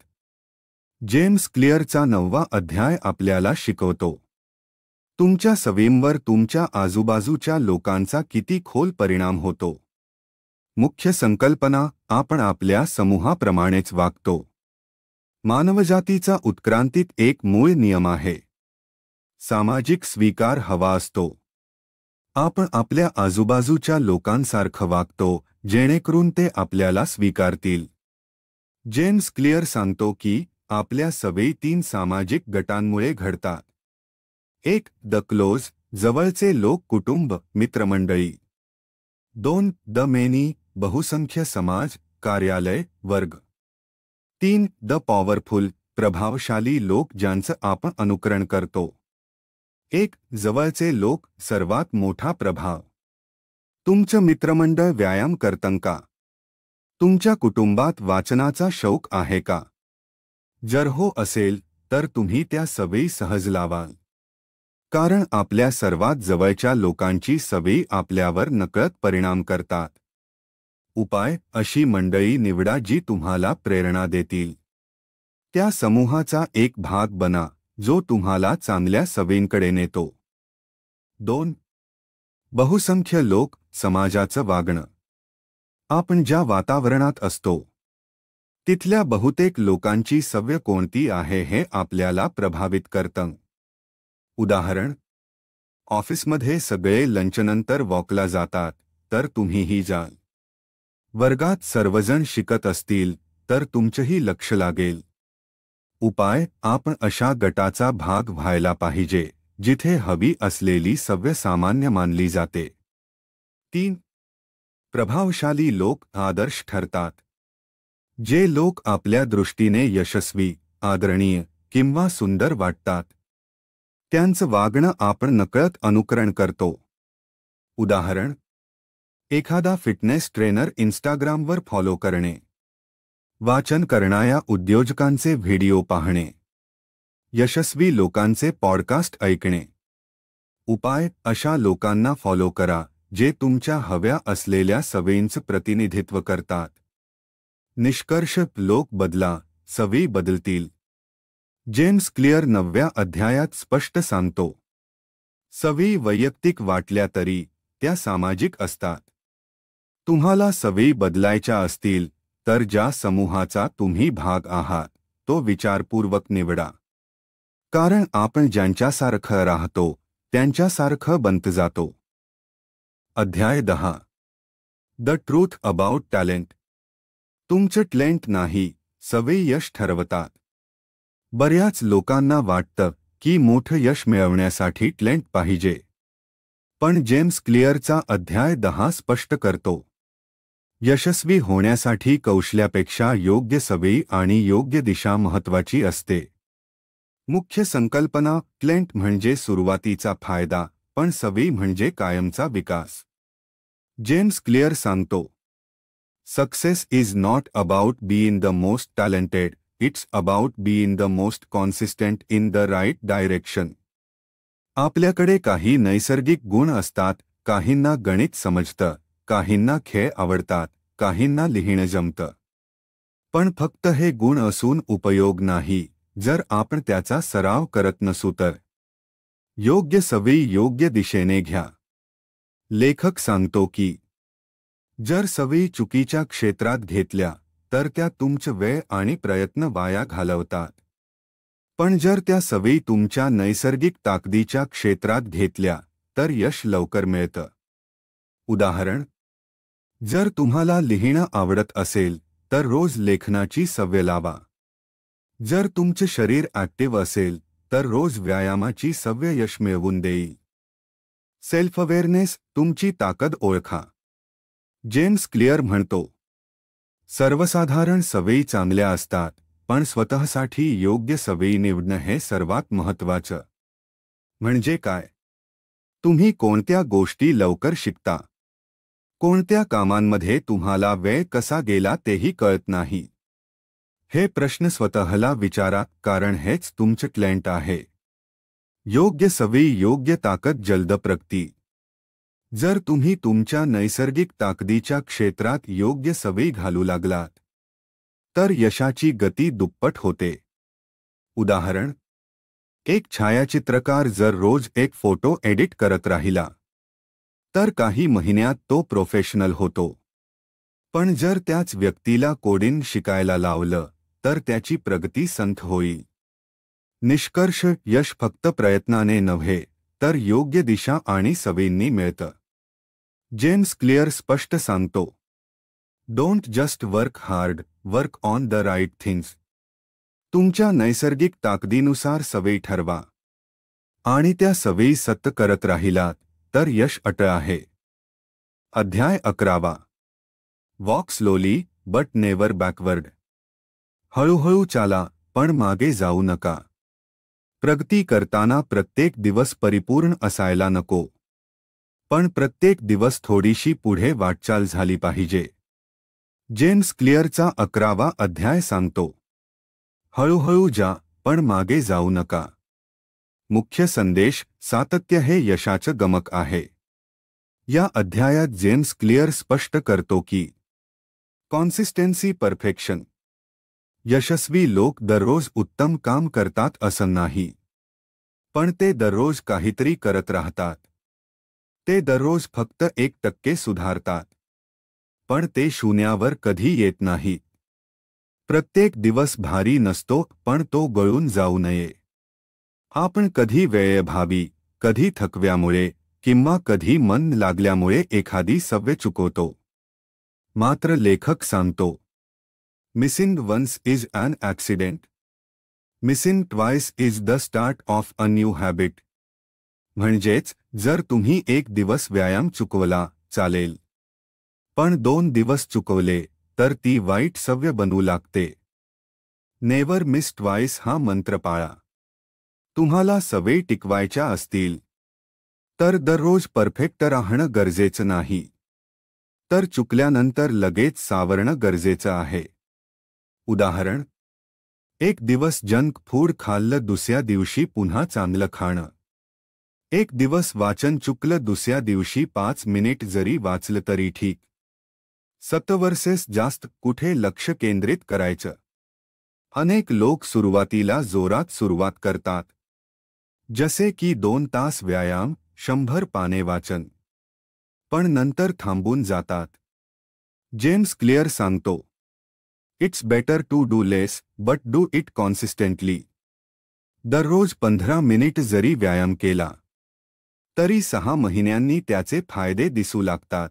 [SPEAKER 1] जेम्स क्लिअरचा 9वा अध्याय आपल्याला शिकवतो तुमच्या सवयींवर तुमच्या आजूबाजूच्या लोकांचा किती खोल परिणाम होतो. मुख्य संकल्पना: आपण आपल्या समूहाप्रमाणेच वागतो. मानवजातीचा उत्क्रांतीत एक मूळ नियम आहे. सामाजिक स्वीकार हवा असतो. आपण आपल्या आजूबाजूच्या लोकांसारखं वागतो जेणेकरून ते आपल्याला स्वीकारतील. जेम्स क्लिअर सांगतो की आपल्या सवयी 3 सामाजिक गटांमुळे घडतात. 1. द क्लोज, जवळचे लोक, कुटुंब, मित्रमंडळी. 2. द मेनी, बहुसंख्य समाज, कार्यालय, वर्ग. 3. द पॉवरफुल, प्रभावशाली लोक ज्यांचं आपण अनुकरण करतो. 1. जवळचे लोक, सर्वात मोठा प्रभाव. तुमचं मित्रमंडळ व्यायाम करतं का? तुमच्या कुटुंबात वाचनाचा शौक आहे का? जर हो असेल तर तुम्ही त्या सवयी सहज लावाल. कारण आपल्या सर्वात जवळच्या लोकांची सवयी आपल्यावर नकळत परिणाम करतात. उपाय: अशी मंडळी निवडा जी तुम्हाला प्रेरणा देतील. त्या समूहाचा एक भाग बना जो तुम्हाला चांगल्या सवयींकडे नेतो. 2. बहुसंख्य लोक, समाजाचं वागणं. आपण ज्या वातावरणात असतो तिथल्या बहुतेक लोकांची सवय कोणती आहे हे आपल्याला प्रभावित करतं. उदाहरण: ऑफिसमध्ये सगळे लंचनंतर वॉकला जातात तर तुम्हीही जाल. वर्गात सर्वजण शिकत असतील तर तुमचंही लक्ष लागेल. उपाय: आपण अशा गटाचा भाग व्हायला पाहिजे जिथे हवी असलेली सवय सामान्य मानली जाते. 3. प्रभावशाली लोक, आदर्श ठरतात. जे लोक आपल्या दृष्टीने यशस्वी, आदरणीय किंवा सुंदर वाटतात त्यांचं वागणं आपण नकळत अनुकरण करतो. उदाहरण: एखादा फिटनेस ट्रेनर इंस्टाग्रामवर फॉलो करणे. वाचन करणाऱ्या उद्योजकांचे व्हिडिओ पाहणे. यशस्वी लोकांचे पॉडकास्ट ऐकणे. उपाय: अशा लोकांना फॉलो करा जे तुमच्या हव्या असलेल्या सवयींचं प्रतिनिधित्व करतात. निष्कर्ष: लोक बदला, सवयी बदलतील. जेम्स क्लिअर 9व्या अध्यायात स्पष्ट सांगतो. सवयी वैयक्तिक वाटल्या तरी त्या सामाजिक असतात. तुम्हाला सवयी बदलायच्या असतील तर ज्या समूहाचा तुम्ही भाग आहात तो विचारपूर्वक निवडा. कारण आपण ज्यांच्यासारखं राहतो त्यांच्यासारखं बनत जातो. अध्याय 10. The truth about talent. तुमचं टॅलेंट नाही, सवयी यश ठरवतात. बऱ्याच लोकांना वाटतं की मोठं यश मिळवण्यासाठी टॅलेंट पाहिजे. पण जेम्स क्लिअरचा अध्याय 10 स्पष्ट करतो. यशस्वी होण्यासाठी कौशल्यापेक्षा योग्य सवयी आणि योग्य दिशा महत्त्वाची असते. मुख्य संकल्पना: टॅलेंट म्हणजे सुरुवातीचा फायदा, पण सवयी म्हणजे कायमचा विकास. जेम्स क्लिअर सांगतो, success is not about being the most talented, it's about being the most consistent in the right direction. आपल्याकडे काही नैसर्गिक गुण असतात. काहींना गणित समजतं, काहींना खेळ आवडतात, काहींना लिहिणं जमतं. पण फक्त हे गुण असून उपयोग नाही जर आपण त्याचा सराव करत नसू तर. योग्य सवयी योग्य दिशेने घ्या. लेखक सांगतो की जर सवयी चुकीच्या क्षेत्रात घेतल्या तर त्या तुमचं वेळ आणि प्रयत्न वाया घालवतात. पण जर त्या सवयी तुमच्या नैसर्गिक ताकदीच्या क्षेत्रात घेतल्या तर यश लवकर मिळतं. उदाहरण: जर तुम्हाला लिहिणं आवडत असेल तर रोज लेखनाची सवय लावा. जर तुमचं शरीर ॲक्टिव्ह असेल तर रोज व्यायामाची सवय यश मिळवून देईल. सेल्फ अवेअरनेस: तुमची ताकद ओळखा. जेम्स क्लिअर म्हणतो, सर्वसाधारण सवयी चांगल्या असतात, पण स्वतःसाठी योग्य सवयी निवडणं हे सर्वात महत्त्वाचं. म्हणजे काय? तुम्ही कोणत्या गोष्टी लवकर शिकता? कोणत्या कामांमध्ये तुम्हाला वेळ कसा गेला तेही कळत नाही? हे प्रश्न स्वतःला विचारा, कारण हेच तुमचं टॅलेंट आहे. योग्य सवयी योग्य ताकद जलद प्रगती. जर तुम्ही तुमच्या नैसर्गिक ताकदीच्या क्षेत्रात योग्य सवयी घालू लागलात तर यशाची गती दुप्पट होते. उदाहरण: एक छायाचित्रकार जर रोज एक फोटो एडिट करत राहिला तर काही महिन्यात तो प्रोफेशनल होतो. पण जर त्याच व्यक्तीला कोडिंग शिकायला लावलं तर त्याची प्रगती संथ होईल. निष्कर्ष: यश फक्त प्रयत्नाने नव्हे तर योग्य दिशा आणि सवयींनी मिळतं. जेम्स क्लिअर स्पष्ट सांगतो, don't just work hard, work on the right things. तुमच्या नैसर्गिक ताकदीनुसार सवयी ठरवा आणि त्या सवयी सतत करत राहिलात तर यश अटळ आहे. अध्याय 11. Walk slowly but never backward. हळूहळू चाला, पण मागे जाऊ नका. प्रगती करताना प्रत्येक दिवस परिपूर्ण असायला नको, पण प्रत्येक दिवस थोडीशी पुढे वाटचाल झाली पाहिजे. जेम्स क्लिअरचा 11वा अध्याय सांगतो, हळूहळू जा, पण मागे जाऊ नका. मुख्य संदेश: सातत्य हे यशाचं गमक आहे. या अध्यायात जेम्स क्लिअर स्पष्ट करतो की कॉन्सिस्टन्सी परफेक्शन. यशस्वी लोक दररोज उत्तम काम करतात असं नाही, पण ते दररोज काहीतरी करत राहतात. ते दररोज फक्त 1% सुधारतात, पण ते शून्यावर कधी येत नाहीत. प्रत्येक दिवस भारी नसतो, पण तो गळून जाऊ नये. आपण कधी वेळेअभावी, कधी थकव्यामुळे किंवा कधी मन लागल्यामुळे एखादी सवय चुकवतो. मात्र लेखक सांगतो, missing once is an accident, missing twice is the start of a new habit. म्हणजेच जर तुम्ही एक दिवस व्यायाम चुकवला चालेल, पण 2 दिवस चुकवले तर ती वाईट सवय बनू लागते. नेव्हर मिस ट्वाइस हा मंत्र पाळा. तुम्हाला सवयी टिकवायच्या असतील तर दररोज परफेक्ट राहणं गरजेचं नाही, तर चुकल्यानंतर लगेच सावरणं गरजेचं आहे. उदाहरण: एक दिवस जंक फूड खाल्लं, दुसऱ्या दिवशी पुन्हा चांगलं खाणं. एक दिवस वाचन चुकलं, दुसऱ्या दिवशी 5 मिनिट जरी वाचलं तरी ठीक. 7 वर्सेस जास्त कुठे लक्ष केंद्रित करायचं. अनेक लोक सुरुवातीला जोरात सुरुवात करतात, जसे की 2 तास व्यायाम, 100 पाने वाचन, पण नंतर थांबून जातात. जेम्स क्लिअर सांगतो, it's better to do less but do it consistently. दररोज 15 मिनिट जरी व्यायाम केला तरी 6 महिन्यांनी त्याचे फायदे दिसू लागतात.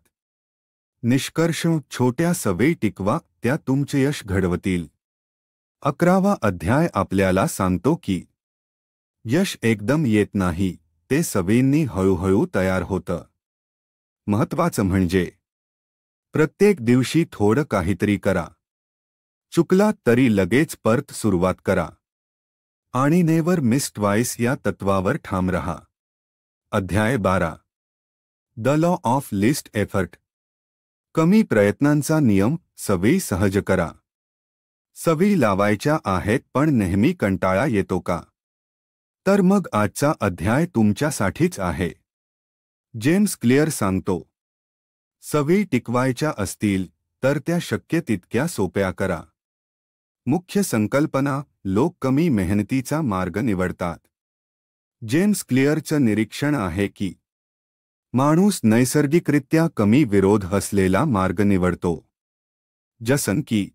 [SPEAKER 1] निष्कर्ष: छोट्या सवयी टिकवा, त्या तुमचे यश घडवतील. 11वा अध्याय आपल्याला सांगतो की यश एकदम येत नाही, ते सवयींनी हळूहळू तयार होतं. महत्त्वाचं म्हणजे प्रत्येक दिवशी थोडं काहीतरी करा. चुकलात तरी लगेच परत सुरुवात करा आणि नेव्हर मिस ट्वाइस या तत्वावर ठाम रहा. अध्याय 12. The law of list effort. कमी प्रयत्नांचा नियम. सवयी सहज करा. सवयी लावायच्या आहेत पण नेहमी कंटाळा येतो का? तर मग आजचा अध्याय तुमच्यासाठीच आहे. जेम्स क्लिअर सांगतो, सवयी टिकवायच्या असतील तर त्या शक्य तितक्या सोप्या करा. मुख्य संकल्पना: लोक कमी मेहनतीचा मार्ग निवडतात. जेम्स क्लिअरचं निरीक्षण आहे की माणूस नैसर्गिकरित्या कमी विरोध असलेला मार्ग निवडतो, जसं की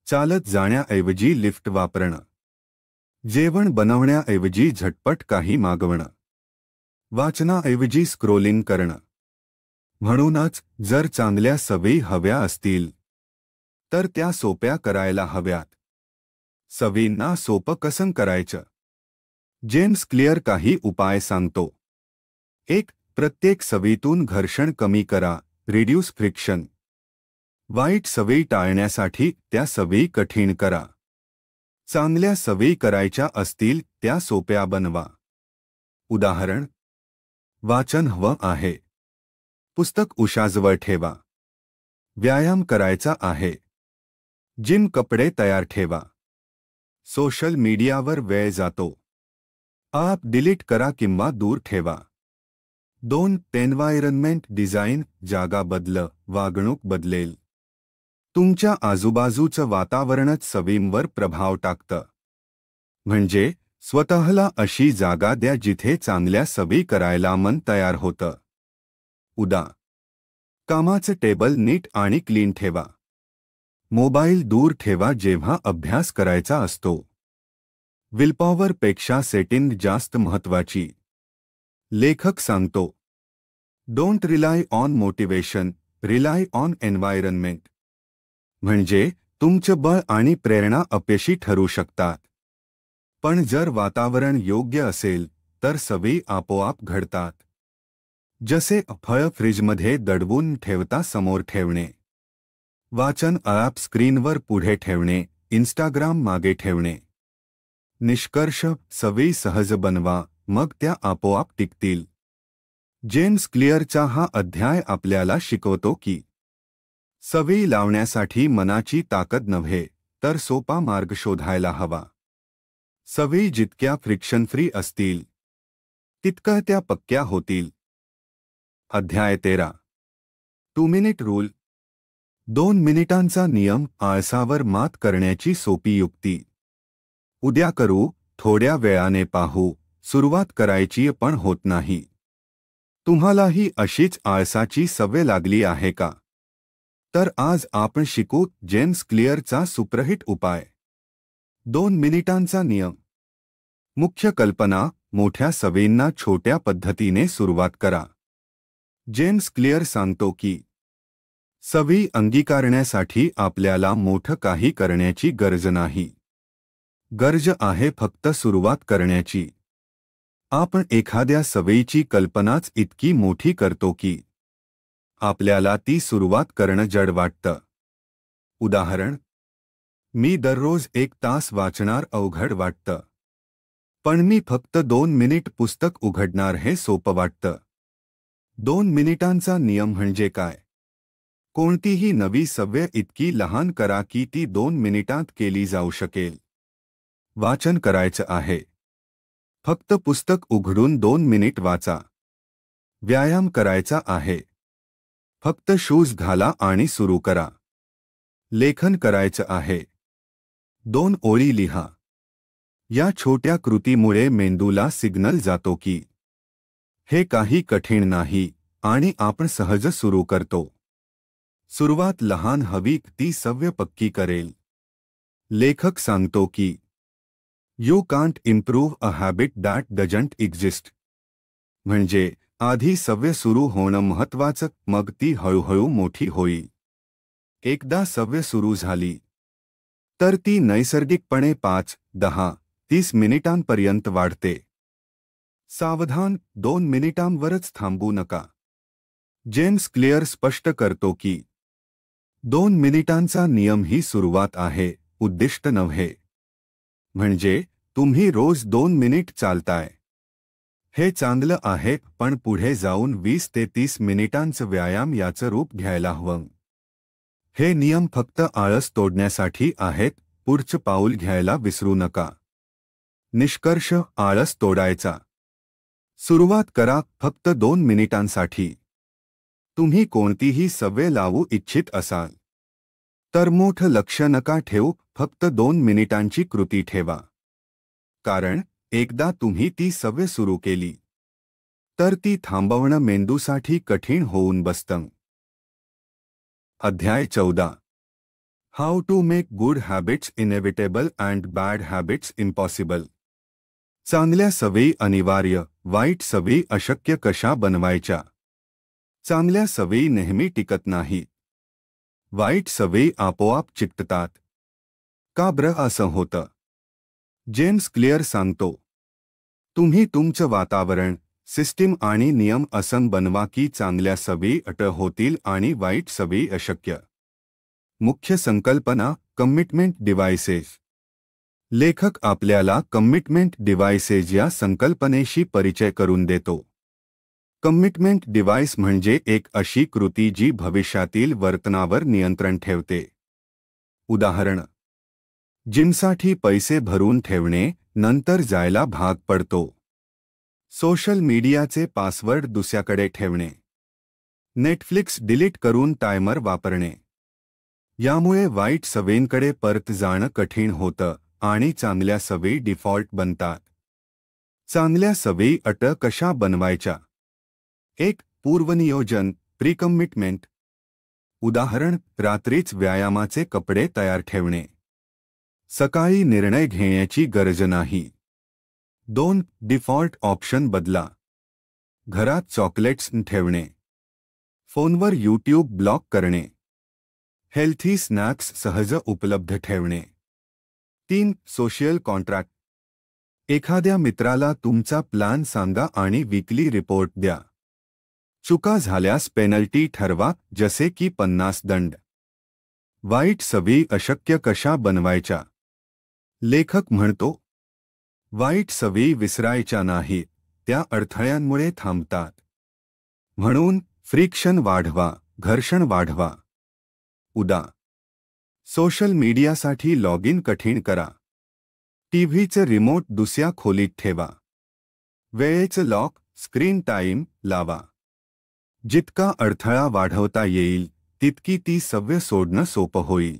[SPEAKER 1] चालत जाण्याऐवजी लिफ्ट वापरणं, जेवण बनवण्याऐवजी झटपट काही मागवणं, वाचनाऐवजी स्क्रोलिंग करणं. म्हणूनच जर चांगल्या सवयी हव्या असतील तर त्या सोप्या करायला हव्यात. सवयींना सोपं कसं करायचं? जेम्स क्लिअर काही उपाय सांगतो. 1. प्रत्येक सवयीतून घर्षण कमी करा. Reduce friction. वाईट सवयी टाळण्यासाठी त्या सवयी कठीण करा. चांगल्या सवयी करायच्या असतील त्या सोप्या बनवा. उदाहरण: वाचन हवं आहे, पुस्तक उशाजवळ ठेवा. व्यायाम करायचा आहे, जिम कपडे तयार ठेवा. सोशल मीडियावर वेळ जातो, ॲप डिलीट करा किंवा दूर ठेवा. 2. Environment design. जागा बदल, वागणूक बदलेल. तुमच्या आजूबाजूचं वातावरणच सवयींवर प्रभाव टाकतं. म्हणजे स्वतःला अशी जागा द्या जिथे चांगल्या सवयी करायला मन तयार होतं. उदा. कामाचं टेबल नीट आणि क्लीन ठेवा. मोबाईल दूर ठेवा जेव्हा अभ्यास करायचा असतो. विलपॉवर पेक्षा सेटिंग जास्त महत्त्वाची. लेखक सांगतो, don't rely on motivation, rely on environment. म्हणजे तुमचं बळ आणि प्रेरणा अपयशी ठरू शकतात, पण जर वातावरण योग्य असेल तर सवयी आपोआप घडतात. जसे फळ फ्रीजमध्ये दडवून ठेवता समोर ठेवणे, वाचन ॲप स्क्रीनवर पुढे ठेवणे, इंस्टाग्राम मागे ठेवणे. निष्कर्ष: सवयी सहज बनवा, मग त्या आपोआप टिकतील. जेम्स क्लिअरचा हा अध्याय आपल्याला शिकवतो की सवयी लावण्यासाठी मनाची ताकद नव्हे तर सोपा मार्ग शोधायला हवा. सवयी जितक्या फ्रिक्शन फ्री असतील तितक्या त्या पक्क्या होतील. अध्याय 13. 2 मिनिट रूल. 2 मिनिटांचा नियम. आळसावर मात करण्याची सोपी युक्ती. उद्या करू, थोड्या वेळाने पाहू, सुरुवात करायची पण होत नाही. तुम्हालाही अशीच आळसाची सवय लागली आहे का? तर आज आपण शिकू जेम्स क्लिअरचा सुप्रहित उपाय. 2 मिनिटांचा नियम. मुख्य कल्पना: मोठ्या सवयींना छोट्या पद्धतीने सुरुवात करा. जेम्स क्लिअर सांगतो की सवयी अंगीकारण्यासाठी आपल्याला मोठं काही करण्याची गरज नाही. गरज आहे फक्त सुरुवात करण्याची. आपण एखाद्या सवयीची कल्पनाच इतकी मोठी करतो की आपल्याला ती सुरुवात करणं जड वाटतं. उदाहरण: मी दररोज 1 तास वाचणार अवघड वाटतं, पण मी फक्त 2 मिनिट पुस्तक उघडणार हे सोपं वाटतं. 2 मिनिटांचा नियम म्हणजे काय? कोणतीही नवी सवय इतकी लहान करा की ती 2 मिनिटांत केली जाऊ शकेल. वाचन करायचं आहे, फक्त पुस्तक उघडून 2 मिनिट वाचा. व्यायाम करायचा आहे. फक्त शूज घाला आणि सुरू करा. लेखन करायचं आहे. 2 ओळी लिहा. या छोट्या कृतीमुळे मेंदूला सिग्नल जातो की हे काही कठीण नाही आणि आपण सहज सुरू करतो. सुरुवात लहान हवी ती सवय पक्की करेल. लेखक सांगतो की you can't improve a habit that doesn't exist. म्हणजे आधी सवय सुरू होणं महत्वाचं, मग ती हळूहळू मोठी होईल. एकदा सवय सुरू झाली तर ती नैसर्गिकपणे 5, 10, 30 मिनिटांपर्यंत वाढते. सावधान, 2 मिनिटांवरच थांबू नका. जेम्स क्लिअर स्पष्ट करतो की 2 मिनिटांचा नियम ही सुरुवात आहे, उद्दिष्ट नव्हे. म्हणजे तुम्ही रोज 2 मिनिट चालताय हे चांगलं आहे, पण पुढे जाऊन 20 ते 30 मिनिटांचं व्यायाम याचं रूप घ्यायला हवं. हे नियम फक्त आळस तोडण्यासाठी आहेत. पुढचं पाऊल घ्यायला विसरू नका. निष्कर्ष: आळस तोडायचा. सुरुवात करा फक्त 2 मिनिटांसाठी. तुम्ही कोणतीही सवय लावू इच्छित असाल तर मोठं लक्ष्य नका ठेवू, फक्त 2 मिनिटांची कृती ठेवा. कारण एकदा तुम्ही ती सवय सुरू केली तर ती थांबवणं मेंदूसाठी कठीण होऊन बसतं. अध्याय 14. How to make good habits inevitable and bad habits impossible. चांगल्या सवयी अनिवार्य, वाईट सवयी अशक्य कशा बनवायच्या. चांगल्या सवयी नेहमी टिकत नाहीत. वाईट सवयी आपोआप चिकटतात. का बरं असं होतं? जेम्स क्लिअर सांगतो, तुम्ही तुमचं वातावरण, सिस्टीम आणि नियम असं बनवा की चांगल्या सवयी अटळ होतील आणि वाईट सवयी अशक्य. मुख्य संकल्पना: कमिटमेंट डिव्हाइसेस. लेखक आपल्याला कमिटमेंट डिव्हाइसेस या संकल्पनेशी परिचय करून देतो. कमिटमेंट डिव्हाइस म्हणजे एक अशी कृती जी भविष्यातील वर्तनावर नियंत्रण ठेवते. उदाहरण: जिमसाठी पैसे भरून ठेवणे, नंतर जायला भाग पडतो. सोशल मीडियाचे पासवर्ड दुसऱ्याकडे ठेवणे. नेटफ्लिक्स डिलीट करून टायमर वापरणे. यामुळे वाईट सवयींकडे परत जाणं कठीण होतं आणि चांगल्या सवयी डिफॉल्ट बनतात. चांगल्या सवयी अटळ कशा बनवायच्या? 1. पूर्वनियोजन, प्रीकमिटमेंट. उदाहरण: रात्रीच व्यायामाचे कपडे तयार ठेवणे. सकाळी निर्णय घेण्याची गरज नाही. 2. डिफॉल्ट ऑप्शन बदला. घरात चॉकलेट्स ठेवणे. फोनवर यूट्यूब ब्लॉक करणे. हेल्थी स्नॅक्स सहज उपलब्ध ठेवणे. 3. Social contract. एखाद्या मित्राला तुमचा प्लॅन सांगा आणि वीकली रिपोर्ट द्या. चुका झाल्यास पेनल्टी ठरवा, जसे की 50 दंड. वाईट सवयी अशक्य कशा बनवायच्या? लेखक म्हणतो, वाईट सवयी विसरायच्या नाहीत, त्या अडथळ्यांमुळे थांबतात. म्हणून फ्रिक्शन वाढवा, घर्षण वाढवा. उदा. सोशल मीडियासाठी लॉग इन कठीण करा. टीव्हीचं रिमोट दुसऱ्या खोलीत ठेवा. वेळेचं लॉक, स्क्रीन टाईम लावा. जितका अडथळा वाढवता येईल तितकी ती सवय सोडणं सोपं होईल.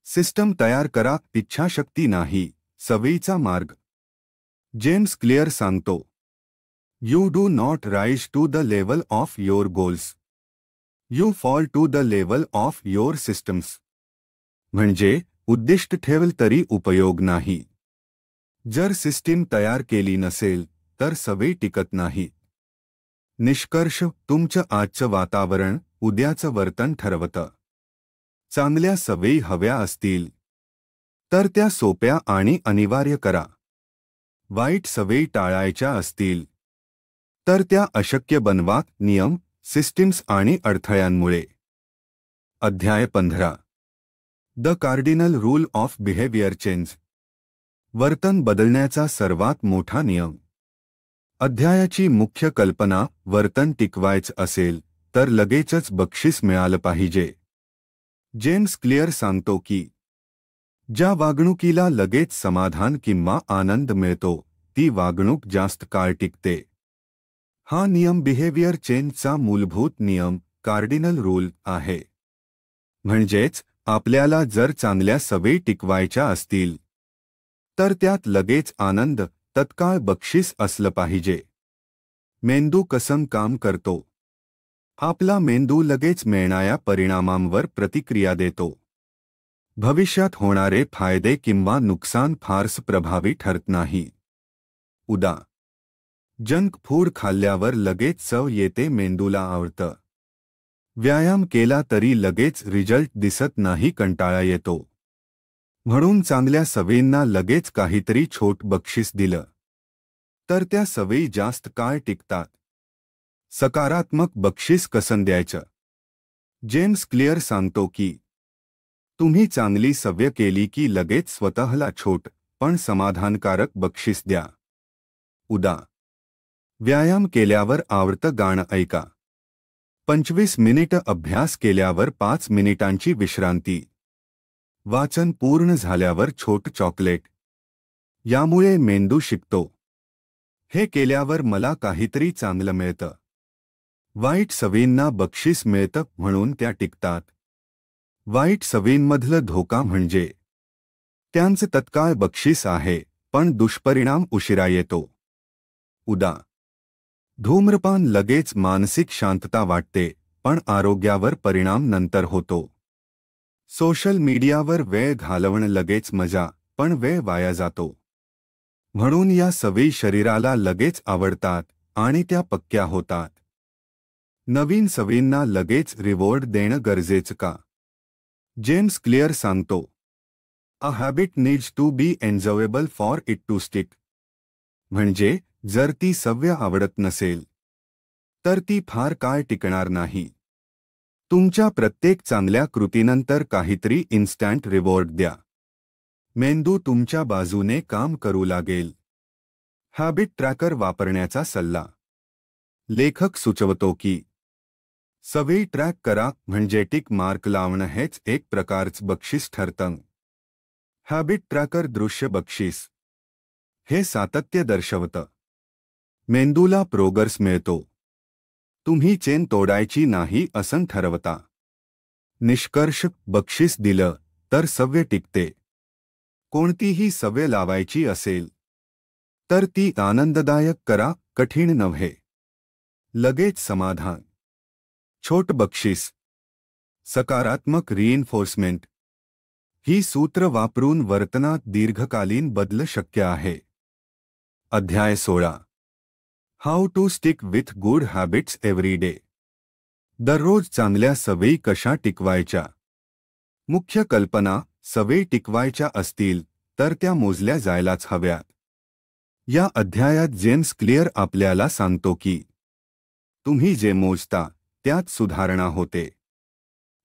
[SPEAKER 1] सिस्टम तयार करा, इच्छाशक्ती नाही, सवयीचा मार्ग. जेम्स क्लिअर सांगतो, you do not rise to the level of your goals. You fall to the level of your systems. म्हणजे उद्दिष्ट ठेवल तरी उपयोग नाही. जर सिस्टीम तयार केली नसेल तर सवयी टिकत नाही. निष्कर्ष: तुमचं आजचं वातावरण उद्याचं वर्तन ठरवतं. चांगल्या सवयी हव्या असतील तर त्या सोप्या आणि अनिवार्य करा. वाईट सवयी टाळायच्या असतील तर त्या अशक्य बनवा, नियम, सिस्टीम्स आणि अडथळ्यांमुळे. अध्याय 15. The cardinal rule of behaviour change. वर्तन बदलण्याचा सर्वात मोठा नियम. अध्यायाची मुख्य कल्पना: वर्तन टिकवायचं असेल तर लगेचच बक्षीस मिळालं पाहिजे. जेम्स क्लिअर सांगतो की ज्या वागणुकीला लगेच समाधान किंवा आनंद मिळतो ती वागणूक जास्त काळ टिकते. हा नियम बिहेवियर चेंजचा मूलभूत नियम, कार्डिनल रूल आहे. म्हणजेच आपल्याला जर चांगल्या सवयी टिकवायच्या असतील तर त्यात लगेच आनंद, तत्काळ बक्षीस असलं पाहिजे. मेंदू कसं काम करतो? आपला मेंदू लगेच मिळणाऱ्या परिणामांवर प्रतिक्रिया देतो. भविष्यात होणारे फायदे किंवा नुकसान फारस प्रभावी ठरत नाही. उदा. जंक फूड खाल्ल्यावर लगेच चव येते, मेंदूला आवडतं. व्यायाम केला तरी लगेच रिझल्ट दिसत नाही, कंटाळा येतो. म्हणून चांगल्या सवयींना लगेच काहीतरी छोट बक्षीस दिलं तर त्या सवयी जास्त काळ टिकतात. सकारात्मक बक्षीस कसं द्यायचं? जेम्स क्लिअर सांगतो की तुम्ही चांगली सवय केली की लगेच स्वतःला छोट पण समाधानकारक बक्षीस द्या. उदा. व्यायाम केल्यावर आवडतं गाणं ऐका. 25 मिनिटं अभ्यास केल्यावर 5 मिनिटांची विश्रांती. वाचन पूर्ण झाल्यावर छोट चॉकलेट. यामुळे मेंदू शिकतो, हे केल्यावर मला काहीतरी चांगलं मिळतं. वाईट सवयींना बक्षीस मिळतं म्हणून त्या टिकतात. वाईट सवयींमधलं धोका म्हणजे त्यांचं तत्काळ बक्षीस आहे पण दुष्परिणाम उशिरा येतो. उदा. धूम्रपान लगेच मानसिक शांतता वाटते पण आरोग्यावर परिणाम नंतर होतो. सोशल मीडियावर वेळ घालवणं लगेच मजा पण वेळ वाया जातो. म्हणून या सवयी शरीराला लगेच आवडतात आणि त्या पक्क्या होतात. नवीन सवयींना लगेच रिवॉर्ड देणं गरजेचं का? जेम्स क्लिअर सांगतो, a habit needs to be enjoyable for it to stick. म्हणजे जर ती सवय आवडत नसेल तर ती फार काळ टिकणार नाही. तुमच्या प्रत्येक चांगल्या कृतीनंतर काहीतरी इन्स्टंट रिवॉर्ड द्या. मेंदू तुमच्या बाजूने काम करू लागेल. हॅबिट ट्रॅकर वापरण्याचा सल्ला. लेखक सुचवतो की सवयी ट्रॅक करा म्हणजे टिक मार्क लावणं हेच एक प्रकारचं बक्षीस ठरतं. हॅबिट ट्रॅकर दृश्य बक्षीस. हे सातत्य दर्शवतं. मेंदूला प्रोग्रेस मिळतो. तुम्ही चेन तोडायची नाही असं ठरवता. निष्कर्ष, बक्षीस दिलं तर सवय टिकते. कोणतीही सवय लावायची असेल तर ती आनंददायक करा, कठीण नव्हे. लगेच समाधान. छोट बक्षीस. सकारात्मक रिइन्फोर्समेंट. ही सूत्र वापरून वर्तनात दीर्घकालीन बदल शक्य आहे. अध्याय 16. How to stick with good habits every day. दररोज चांगल्या सवयी कशा टिकवायच्या? मुख्य कल्पना, सवयी टिकवायच्या असतील तर त्या मोजल्या जायलाच हव्यात. या अध्यायात जेम्स क्लिअर आपल्याला सांगतो की तुम्ही जे मोजता त्यात सुधारणा होते.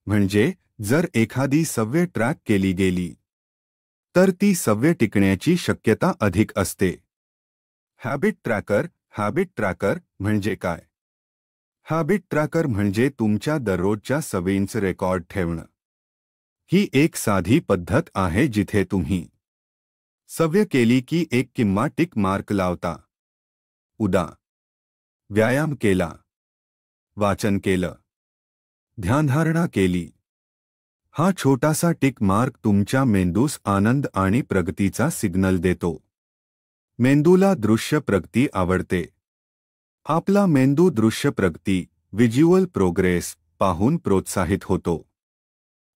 [SPEAKER 1] म्हणजे जर एखादी सवय ट्रॅक केली गेली तर ती सवय टिकण्याची शक्यता अधिक असते. हॅबिट ट्रॅकर म्हणजे काय? हॅबिट ट्रॅकर म्हणजे तुमच्या दररोजच्या सवयींचं रेकॉर्ड ठेवणं. ही एक साधी पद्धत आहे जिथे तुम्ही सवय केली की एक किंवा टिक मार्क लावता. उदा. व्यायाम केला, वाचन केलं, ध्यानधारणा केली. हा छोटासा टिक मार्क तुमच्या मेंदूस आनंद आणि प्रगतीचा सिग्नल देतो. मेंदूला दृश्य प्रगती आवडते. आपला मेंदू दृश्य प्रगती, व्हिज्युअल प्रोग्रेस पाहून प्रोत्साहित होतो.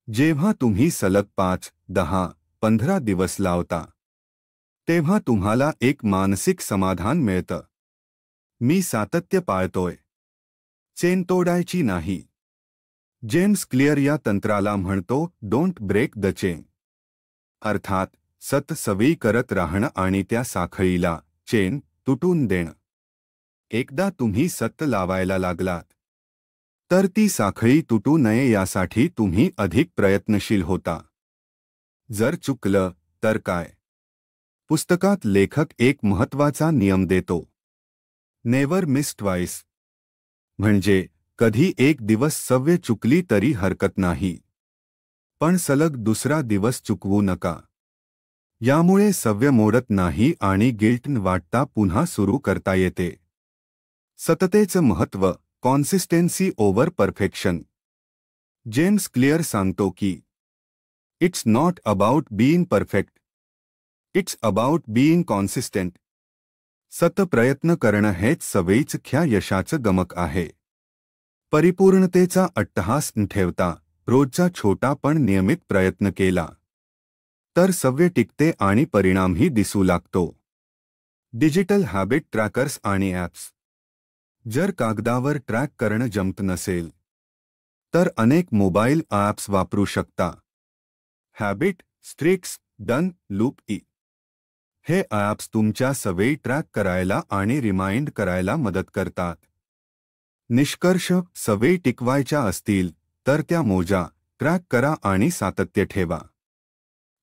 [SPEAKER 1] जेव्हा तुम्ही सलग 5, 10, 15 दिवस लावता तेव्हा तुम्हाला एक मानसिक समाधान मिळतं. मी सातत्य पाळतोय, चेन तोडायची नाही. जेम्स क्लिअर या तंत्राला म्हणतो डोंट ब्रेक द चेन. अर्थात सवयी करत राहणं आणि त्या साखळीला, चेन, तुटून देणं. एकदा तुम्ही लावायला लागलात तर ती साखळी तुटू नये यासाठी तुम्ही अधिक प्रयत्नशील होता. जर चुकलं तर काय? पुस्तकात लेखक एक महत्त्वाचा नियम देतो. Never miss twice. म्हणजे कधी एक दिवस सवय चुकली तरी हरकत नाही, पण सलग दुसरा दिवस चुकवू नका. यामुळे सवय मोडत नाही आणि गिल्ट वाटता पुन्हा सुरू करता येते. सततेचं महत्त्व, consistency over perfection. James Clear सांगतो की it's not about being perfect, it's about being consistent. सतत प्रयत्न करणं हेच सवयीचं यशाचं गमक आहे. परिपूर्णतेचा अट्टहास न ठेवता रोजचा छोटा पण नियमित प्रयत्न केला तर सवय टिकते आणि परिणामही दिसू लागतो. डिजिटल हॅबिट ट्रॅकर्स आणि ॲप्स. जर कागदावर ट्रॅक करणं जमत नसेल तर अनेक मोबाईल ॲप्स वापरू शकता. हॅबिट, स्ट्रिक्स, डन, लूप ई. हे ॲप्स तुमच्या सवयी ट्रॅक करायला आणि रिमाइंड करायला मदत करतात. निष्कर्ष, सवयी टिकवायच्या असतील तर त्या मोजा, ट्रॅक करा आणि सातत्य ठेवा.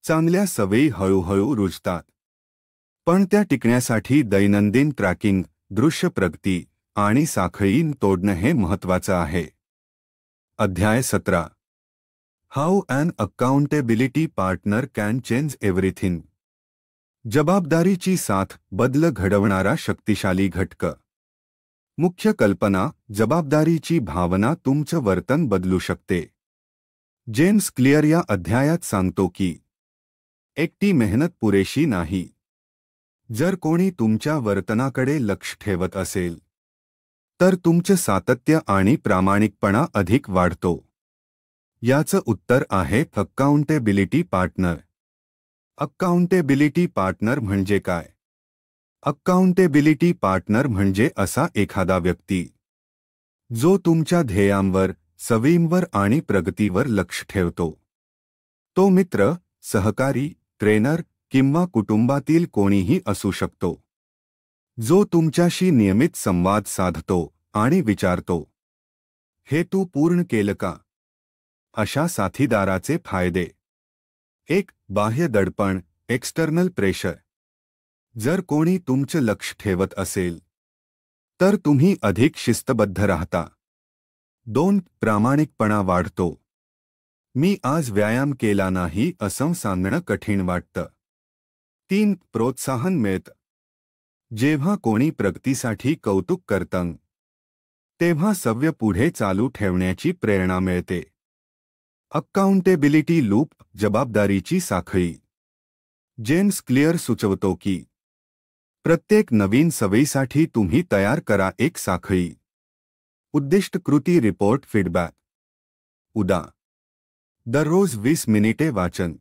[SPEAKER 1] चांगल्या सवयी हळूहळू रुजतात, पण त्या टिकण्यासाठी दैनंदिन ट्रॅकिंग, दृश्य प्रगती आणि साखळीन तोडणं हे महत्त्वाचं आहे. अध्याय 17. How an accountability partner can change everything. जबाबदारीची साथ बदल घडवणारा शक्तिशाली घटक. मुख्य कल्पना, जबाबदारीची भावना तुमचं वर्तन बदलू शकते. जेम्स क्लिअर या अध्यायात सांगतो की एकटी मेहनत पुरेशी नाही. जर कोणी तुमच्या वर्तनाकडे लक्ष ठेवत असेल तर तुमचं सातत्य आणि प्रामाणिकपणा अधिक वाढतो. याचं उत्तर आहे अकाउंटेबिलिटी पार्टनर. अकाउंटेबिलिटी पार्टनर म्हणजे काय? अकाउंटेबिलिटी पार्टनर म्हणजे असा एखादा व्यक्ती जो तुमच्या ध्येयांवर, सवयींवर आणि प्रगतीवर लक्ष ठेवतो. तो मित्र, सहकारी, ट्रेनर किंवा कुटुंबातील कोणीही असू शकतो. जो तुमच्याशी नियमित संवाद साधतो आणि विचारतो, हे तू पूर्ण केलं का? अशा साथीदाराचे फायदे. 1. बाह्य दडपण, एक्सटर्नल प्रेशर. जर कोणी तुमचं लक्ष ठेवत असेल तर तुम्ही अधिक शिस्तबद्ध राहता. 2. प्रामाणिकपणा वाढतो. मी आज व्यायाम केला नाही असं सांगणं कठीण वाटतं. 3. प्रोत्साहन मिळतं. जेव्हा कोणी प्रगतीसाठी कौतुक करतं तेव्हा सवय पुढे चालू ठेवण्याची प्रेरणा मिळते. अकाउंटेबिलिटी लूप, जबाबदारीची साखळी. जेम्स क्लिअर सुचवतो की प्रत्येक नवीन सवयीसाठी तुम्ही तयार करा एक साखळी. उद्दिष्ट, कृती, रिपोर्ट, फीडबॅक. उदा. दररोज 20 मिनिटे वाचन.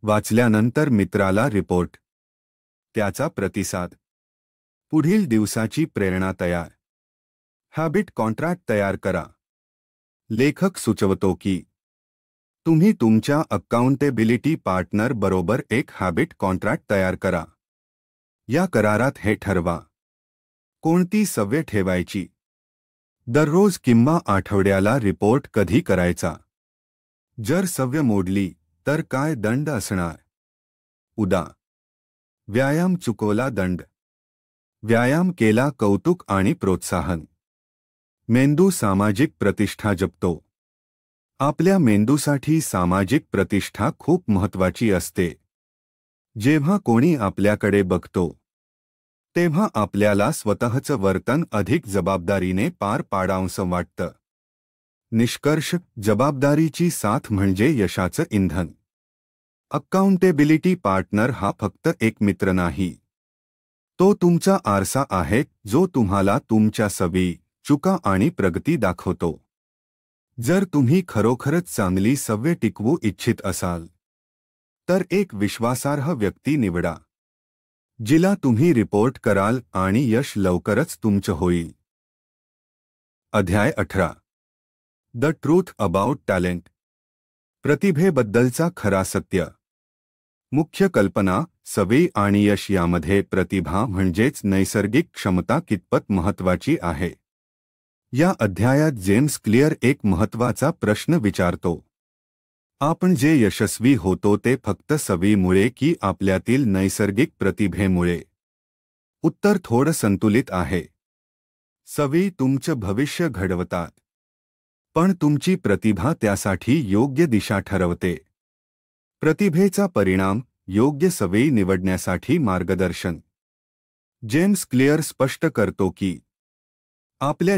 [SPEAKER 1] वाचल्यानंतर मित्राला रिपोर्ट. त्याचा प्रतिसाद. पुढील दिवसाची प्रेरणा तयार. हॅबिट कॉन्ट्रॅक्ट तयार करा. लेखक सुचवतो की तुम्ही तुमच्या अकाउंटेबिलिटी पार्टनर बरोबर एक हॅबिट कॉन्ट्रॅक्ट तयार करा. या करारात हे ठरवा, कोणती सवय ठेवायची, दररोज किंवा आठवड्याला रिपोर्ट कधी करायचा, जर सवय मोडली तर काय दंड असणार. उदा. व्यायाम चुकवला, दंड. व्यायाम केला, कौतुक आणि प्रोत्साहन. मेंदू सामाजिक प्रतिष्ठा जपतो. आपल्या मेंदूसाठी सामाजिक प्रतिष्ठा खूप महत्त्वाची असते. जेव्हा कोणी आपल्याकडे बघतो तेव्हा आपल्याला स्वतःचं वर्तन अधिक जबाबदारीने पार पाडावंसं वाटतं. निष्कर्ष, जबाबदारीची साथ म्हणजे यशाचं इंधन. अकाउंटेबिलिटी पार्टनर हा फक्त एक मित्र नाही, तो तुमचा आरसा आहे जो तुम्हाला तुमच्या सवयी, चुका आणि प्रगती दाखवतो. जर तुम्ही खरोखरच चांगली सवय टिकवू इच्छित असाल तर एक विश्वासार्ह व्यक्ती निवडा, जिला तुम्ही रिपोर्ट कराल आणि यश लवकरच तुमचं होईल. अध्याय 18. The truth about talent. प्रतिभेबद्दलचा खरा सत्य. मुख्य कल्पना, सवयी आणि यश यामध्ये प्रतिभा म्हणजेच नैसर्गिक क्षमता कितपत महत्त्वाची आहे. या अध्यायात जेम्स क्लिअर एक महत्त्वाचा प्रश्न विचारतो. आपण जे यशस्वी होतो ते फक्त सवयीमुळे की आपल्यातील नैसर्गिक प्रतिभेमुळे? उत्तर थोडं संतुलित आहे. सवयी तुमचं भविष्य घडवतात, पण तुमची प्रतिभा त्यासाठी योग्य दिशा ठरवते. प्रतिभेचा परिणाम, योग्य सवयी निवडण्यासाठी मार्गदर्शन. जेम्स क्लिअर स्पष्ट करतो की आपल्या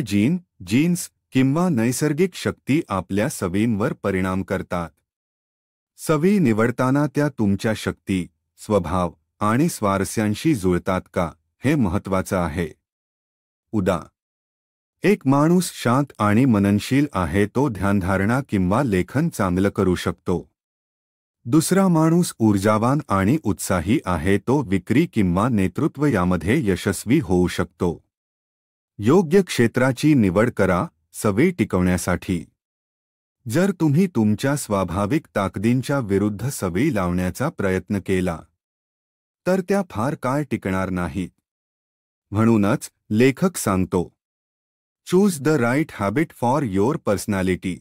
[SPEAKER 1] जीन्स किंवा नैसर्गिक शक्ती आपल्या सवयींवर परिणाम करतात. सवयी निवडताना त्या तुमच्या शक्ती, स्वभाव आणि स्वारस्यांशी जुळतात का हे महत्त्वाचं आहे. उदा. एक माणूस शांत आणि मननशील आहे तो ध्यानधारणा किंवा लेखन चांगलं करू शकतो. दुसरा माणूस ऊर्जावान आणि उत्साही आहे तो विक्री किंवा नेतृत्व यामध्ये यशस्वी होऊ शकतो. योग्य क्षेत्राची निवड करा सवयी टिकवण्यासाठी. जर तुम्ही तुमच्या स्वाभाविक ताकदींच्या विरुद्ध सवयी लावण्याचा प्रयत्न केला तर त्या फार काळ टिकणार नाहीत. म्हणूनच लेखक सांगतो, choose the right habit for your personality.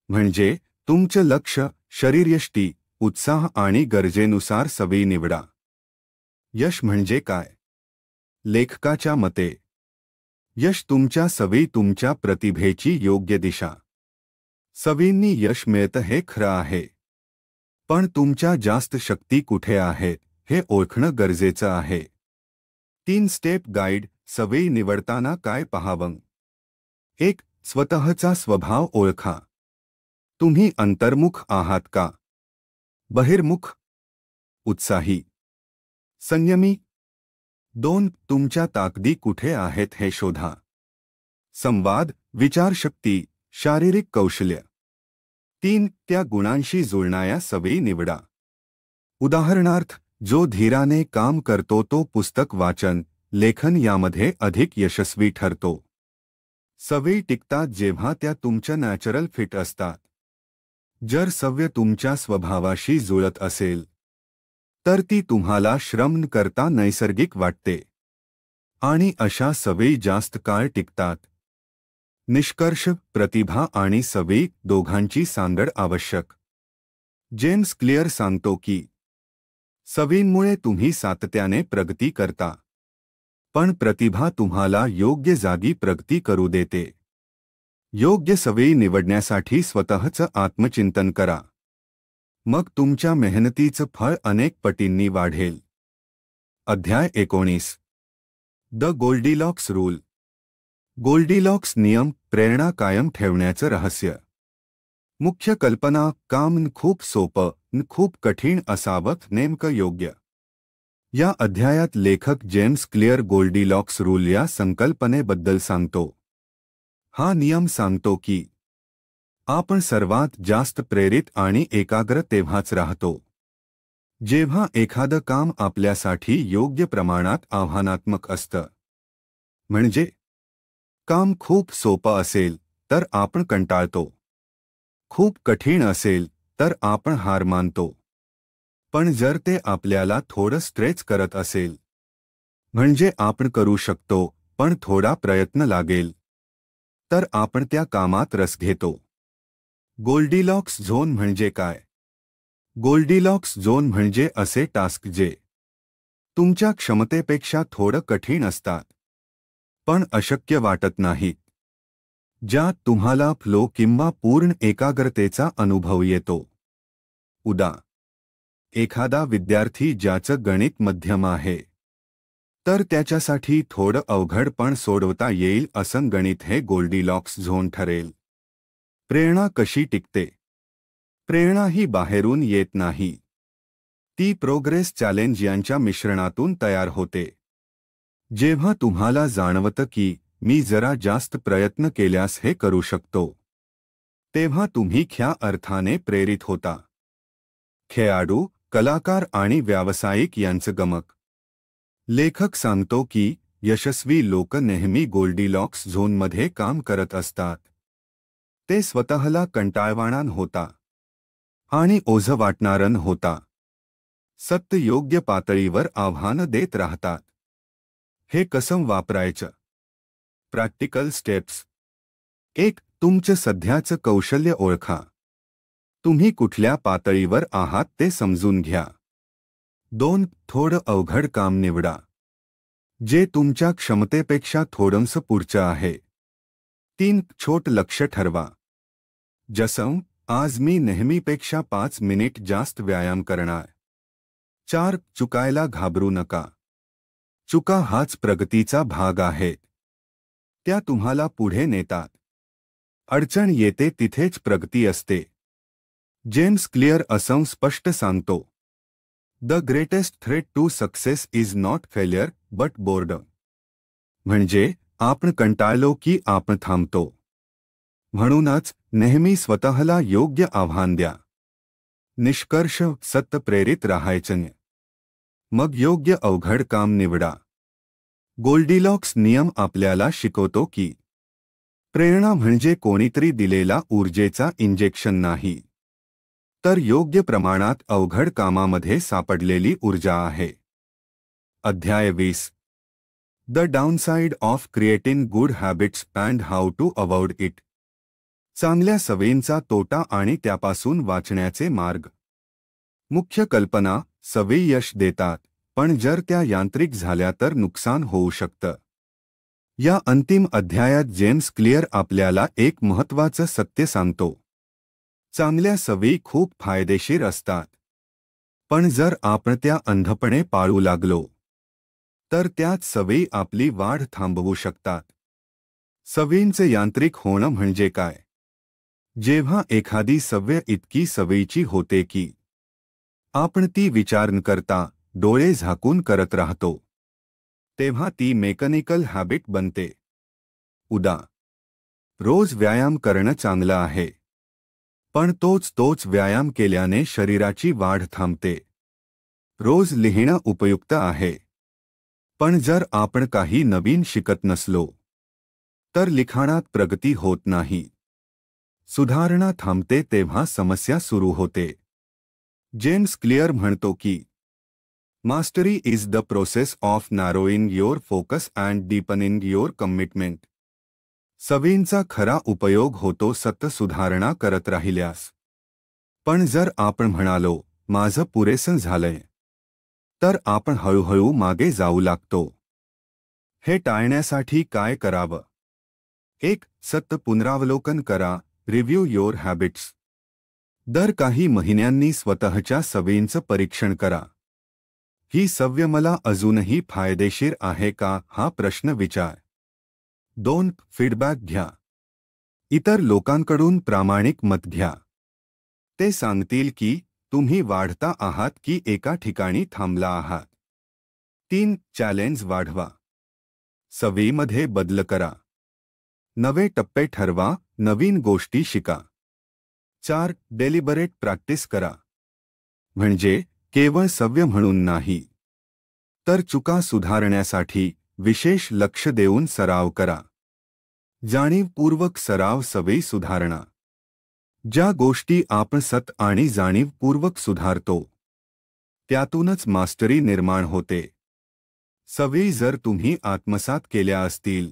[SPEAKER 1] म्हणजे तुमचं लक्ष, शरीरयष्टी, उत्साह आणि गरजेनुसार सवयी निवडा. यश म्हणजे काय? लेखकाच्या मते यश तुमच्या सवयी तुमच्या प्रतिभेची योग्य दिशा. सवयींनी यश मिळतं हे खरं आहे, पण तुमच्या जास्त शक्ती कुठे आहेत हे ओळखणं गरजेचं आहे. 3 स्टेप गाईड. सवयी निवडताना काय पाहावं? 1. स्वतःचा स्वभाव ओळखा. तुम्ही अंतर्मुख आहात का? बहिर्मुख? उत्साही? संयमी? 2. तुमच्या ताकदी कुठे आहेत हे शोधा. संवाद, विचारशक्ती, शारीरिक कौशल्य. 3. त्या गुणांशी जुळणाऱ्या सवयी निवडा. उदाहरणार्थ, जो धीराने काम करतो तो पुस्तक वाचन, लेखन यामध्ये अधिक यशस्वी ठरतो. सवयी टिकतात जेव्हा त्या तुमच्या नॅचरल फिट असतात. जर सवय तुमच्या स्वभावाशी जुळत असेल तर ती तुम्हाला श्रम न करता नैसर्गिक वाटते आणि अशा सवयी जास्त काळ टिकतात. निष्कर्ष. प्रतिभा आणि सवयी दोघांची सांगड आवश्यक. जेम्स क्लिअर सांगतो की सवयींमुळे तुम्ही सातत्याने प्रगती करता, पण प्रतिभा तुम्हाला योग्य जागी प्रगती करू देते. योग्य सवयी निवडण्यासाठी स्वतःचं आत्मचिंतन करा. मग तुमच्या मेहनतीचं फळ अनेक पटींनी वाढेल. अध्याय 19. The Goldilocks rule. गोल्डीलॉक्स नियम. प्रेरणा कायम ठेवण्याचं रहस्य. मुख्य कल्पना. काम न खूप सोपं न खूप कठीण असावं, नेमकं योग्य. या अध्यायात लेखक जेम्स क्लिअर गोल्डीलॉक्स रूल या संकल्पनेबद्दल सांगतो. हा नियम सांगतो की आपण सर्वात जास्त प्रेरित आणि एकाग्र तेव्हाच राहतो जेव्हा एखादं काम आपल्यासाठी योग्य प्रमाणात आव्हानात्मक असतं. म्हणजे काम खूप सोपं असेल तर आपण कंटाळतो, खूप कठीण असेल तर आपण हार मानतो. पण जर ते आपल्याला थोडं स्ट्रेच करत असेल, म्हणजे आपण करू शकतो पण थोडा प्रयत्न लागेल, तर आपण त्या कामात रस घेतो. गोल्डीलॉक्स झोन म्हणजे काय? गोल्डीलॉक्स झोन म्हणजे असे टास्क जे तुमच्या क्षमतेपेक्षा थोडं कठीण असतात, पण अशक्य वाटत नाहीत. ज्यात तुम्हाला फ्लो किंवा पूर्ण एकाग्रतेचा अनुभव येतो. उदा. एखादा विद्यार्थी ज्याचं गणित मध्यम आहे तर त्याच्यासाठी थोडं अवघड पण सोडवता येईल असं गणित हे गोल्डीलॉक्स झोन ठरेल. प्रेरणा कशी टिकते? प्रेरणा ही बाहेरून येत नाही, ती प्रोग्रेस चॅलेंज यांच्या मिश्रणातून तयार होते. जेव्हा तुम्हाला जाणवतं की मी जरा जास्त प्रयत्न केल्यास हे करू शकतो, तेव्हा तुम्ही खऱ्या अर्थाने प्रेरित होता. खेळाडू, कलाकार आणि व्यावसायिक यांचं गमक. लेखक सांगतो की यशस्वी लोक नेहमी गोल्डीलॉक्स झोनमध्ये काम करत असतात. ते स्वतःला कंटाळवाणा होता आणि ओझं वाटणारं होता. सत्य योग्य पातळीवर आव्हानं देत राहतात. हे कसं वापरायचं? Practical steps. 1. तुमचं सध्याचं कौशल्य ओळखा. तुम्ही कुठल्या पातळीवर आहात ते समजून घ्या. 2. थोडं अवघड काम निवडा, जे तुमच्या क्षमतेपेक्षा थोडंसं पुढचं आहे. 3. छोट लक्ष्य ठरवा. जसं आज मी नेहमीपेक्षा 5 मिनिट जास्त व्यायाम करणार. 4. चुकायला घाबरू नका. चुका हाच प्रगतीचा भाग आहेत. त्या तुम्हाला पुढे नेतात. अडचण येते तिथेच प्रगती असते. जेम्स क्लिअर असं स्पष्ट सांगतो, the greatest threat to success is not failure but boredom. म्हणजे आपण कंटाळलो की आपण थांबतो. म्हणूनच नेहमी स्वतःला योग्य आव्हान द्या. निष्कर्ष सत्य प्रेरित राहायचं. मग योग्य अवघड काम निवडा. गोल्डीलॉक्स नियम आपल्याला शिकवतो की प्रेरणा म्हणजे कोणीतरी दिलेला ऊर्जेचा इंजेक्शन नाही, तर योग्य प्रमाणात अवघड कामामध्ये सापडलेली ऊर्जा आहे. अध्याय 20. The downside of creating good habits and how to avoid it. चांगल्या सवयींचा तोटा आणि त्यापासून वाचण्याचे मार्ग. मुख्य कल्पना, सवयी यश देतात, पण जर त्या यांत्रिक झाल्या तर नुकसान होऊ शकतं. या अंतिम अध्यायात जेम्स क्लिअर आपल्याला एक महत्त्वाचं सत्य सांगतो. चांगल्या सवयी खूप फायदेशीर असतात, पण जर आपण त्या अंधपणे पाळू लागलो तर त्याच सवयी आपली वाढ थांबवू शकतात. सवयींचे यांत्रिक होणं म्हणजे काय? जेव्हा एखादी सवय इतकी सवयीची होते की आपण ती विचार न करता डोळे झाकून करत राहतो, तेव्हा ती मेकॅनिकल हॅबिट बनते. उदा. रोज व्यायाम करणं चांगलं आहे, पण तोच व्यायाम केल्याने शरीराची वाढ थांबते. रोज लिहिणं उपयुक्त आहे, पण जर आपण काही नवीन शिकत नसलो तर लिखाणात प्रगती होत नाही. सुधारणा थांबते तेव्हा समस्या सुरू होते. जेम्स क्लिअर म्हणतो की mastery is the process of narrowing your focus and deepening your commitment. सवयींचा खरा उपयोग होतो सतत सुधारणा करत राहिल्यास. पण जर आपण म्हणालो माझं पुरेसं झालंय, तर आपण हळूहळू मागे जाऊ लागतो. हे टाळण्यासाठी काय करावं? 1. सतत पुनरावलोकन करा. Review your habits. दर काही महिन्यांनी स्वतःच्या सवयींचं परीक्षण करा. ही सवय मला अजूनही फायदेशीर आहे का हा प्रश्न विचार. 2. फीडबॅक घ्या. इतर लोकांकडून प्रामाणिक मत घ्या. ते सांगतील की तुम्ही वाढता आहात की एका ठिकाणी थांबला आहात. 3. चॅलेंज वाढवा. सवयीमध्ये बदल करा. नवे टप्पे ठरवा. नवीन गोष्टी शिका. 4. डेलिबरेट प्रॅक्टिस करा. म्हणजे केवळ सवय म्हणून नाही, तर चुका सुधारण्यासाठी विशेष लक्ष देऊन सराव करा. जाणीवपूर्वक सराव सवयी सुधारणा. ज्या गोष्टी आपण सत आणि जाणीवपूर्वक सुधारतो त्यातूनच मास्टरी निर्माण होते. सवयी जर तुम्ही आत्मसात केल्या असतील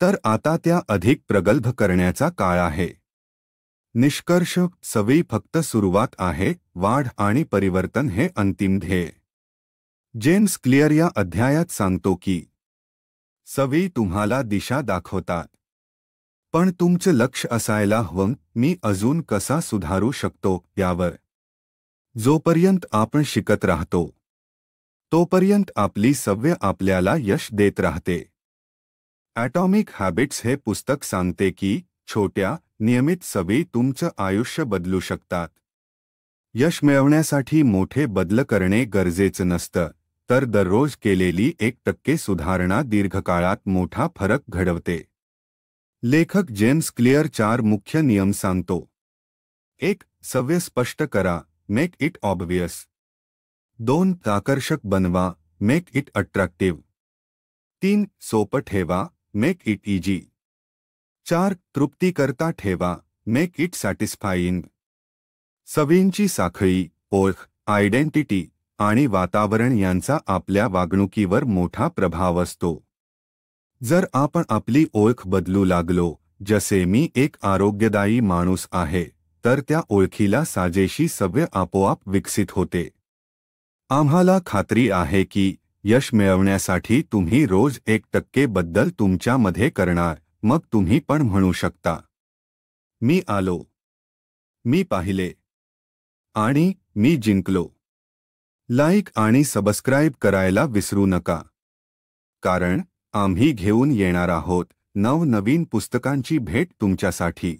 [SPEAKER 1] तर आता त्या अधिक प्रगल्भ करण्याचा काळ आहे. निष्कर्ष सवयी फक्त सुरुवात आहे, वाढ आणि परिवर्तन हे अंतिम ध्येय. जेम्स क्लिअर या अध्यायात सांगतो की सवयी तुम्हाला दिशा दाखवतात, पण तुमचं लक्ष असायला हवं मी अजून कसा सुधारू शकतो यावर. जोपर्यंत आपण शिकत राहतो तोपर्यंत आपली सवय आपल्याला यश देत राहते. ॲटॉमिक हॅबिट्स हे पुस्तक सांगते की छोट्या नियमित सवयी तुमचं आयुष्य बदलू शकतात. यश मिळवण्यासाठी मोठे बदल करणे गरजेचं नसतं, तर दररोज केलेली 1% सुधारणा दीर्घकाळात मोठा फरक घडवते. लेखक जेम्स क्लिअर 4 मुख्य नियम सांगतो. 1. सवय स्पष्ट करा. Make it obvious. 2. आकर्षक बनवा. Make it attractive. 3. सोपं ठेवा. Make it easy. 4. तृप्तीकरता ठेवा. Make it satisfying. सवयींची साखळी, ओळख, आयडेंटिटी आणि वातावरण यांचा आपल्या वागणुकीवर मोठा प्रभाव असतो. जर आपण आपली ओळख बदलू लागलो, जसे मी एक आरोग्यदायी माणूस आहे, तर त्या ओळखीला साजेशी सवय आपोआप विकसित होते. आम्हाला खात्री आहे की यश मिळवण्यासाठी तुम्ही रोज 1% बदल तुमच्यामध्ये करणार, मग तुम्ही पण म्हणू शकता, मी आलो, मी पाहिले आणि मी जिंकलो. लाईक आणि सबस्क्राईब करायला विसरू नका, कारण आम्ही घेऊन येणार आहोत नवनवीन पुस्तकांची भेट तुमच्यासाठी.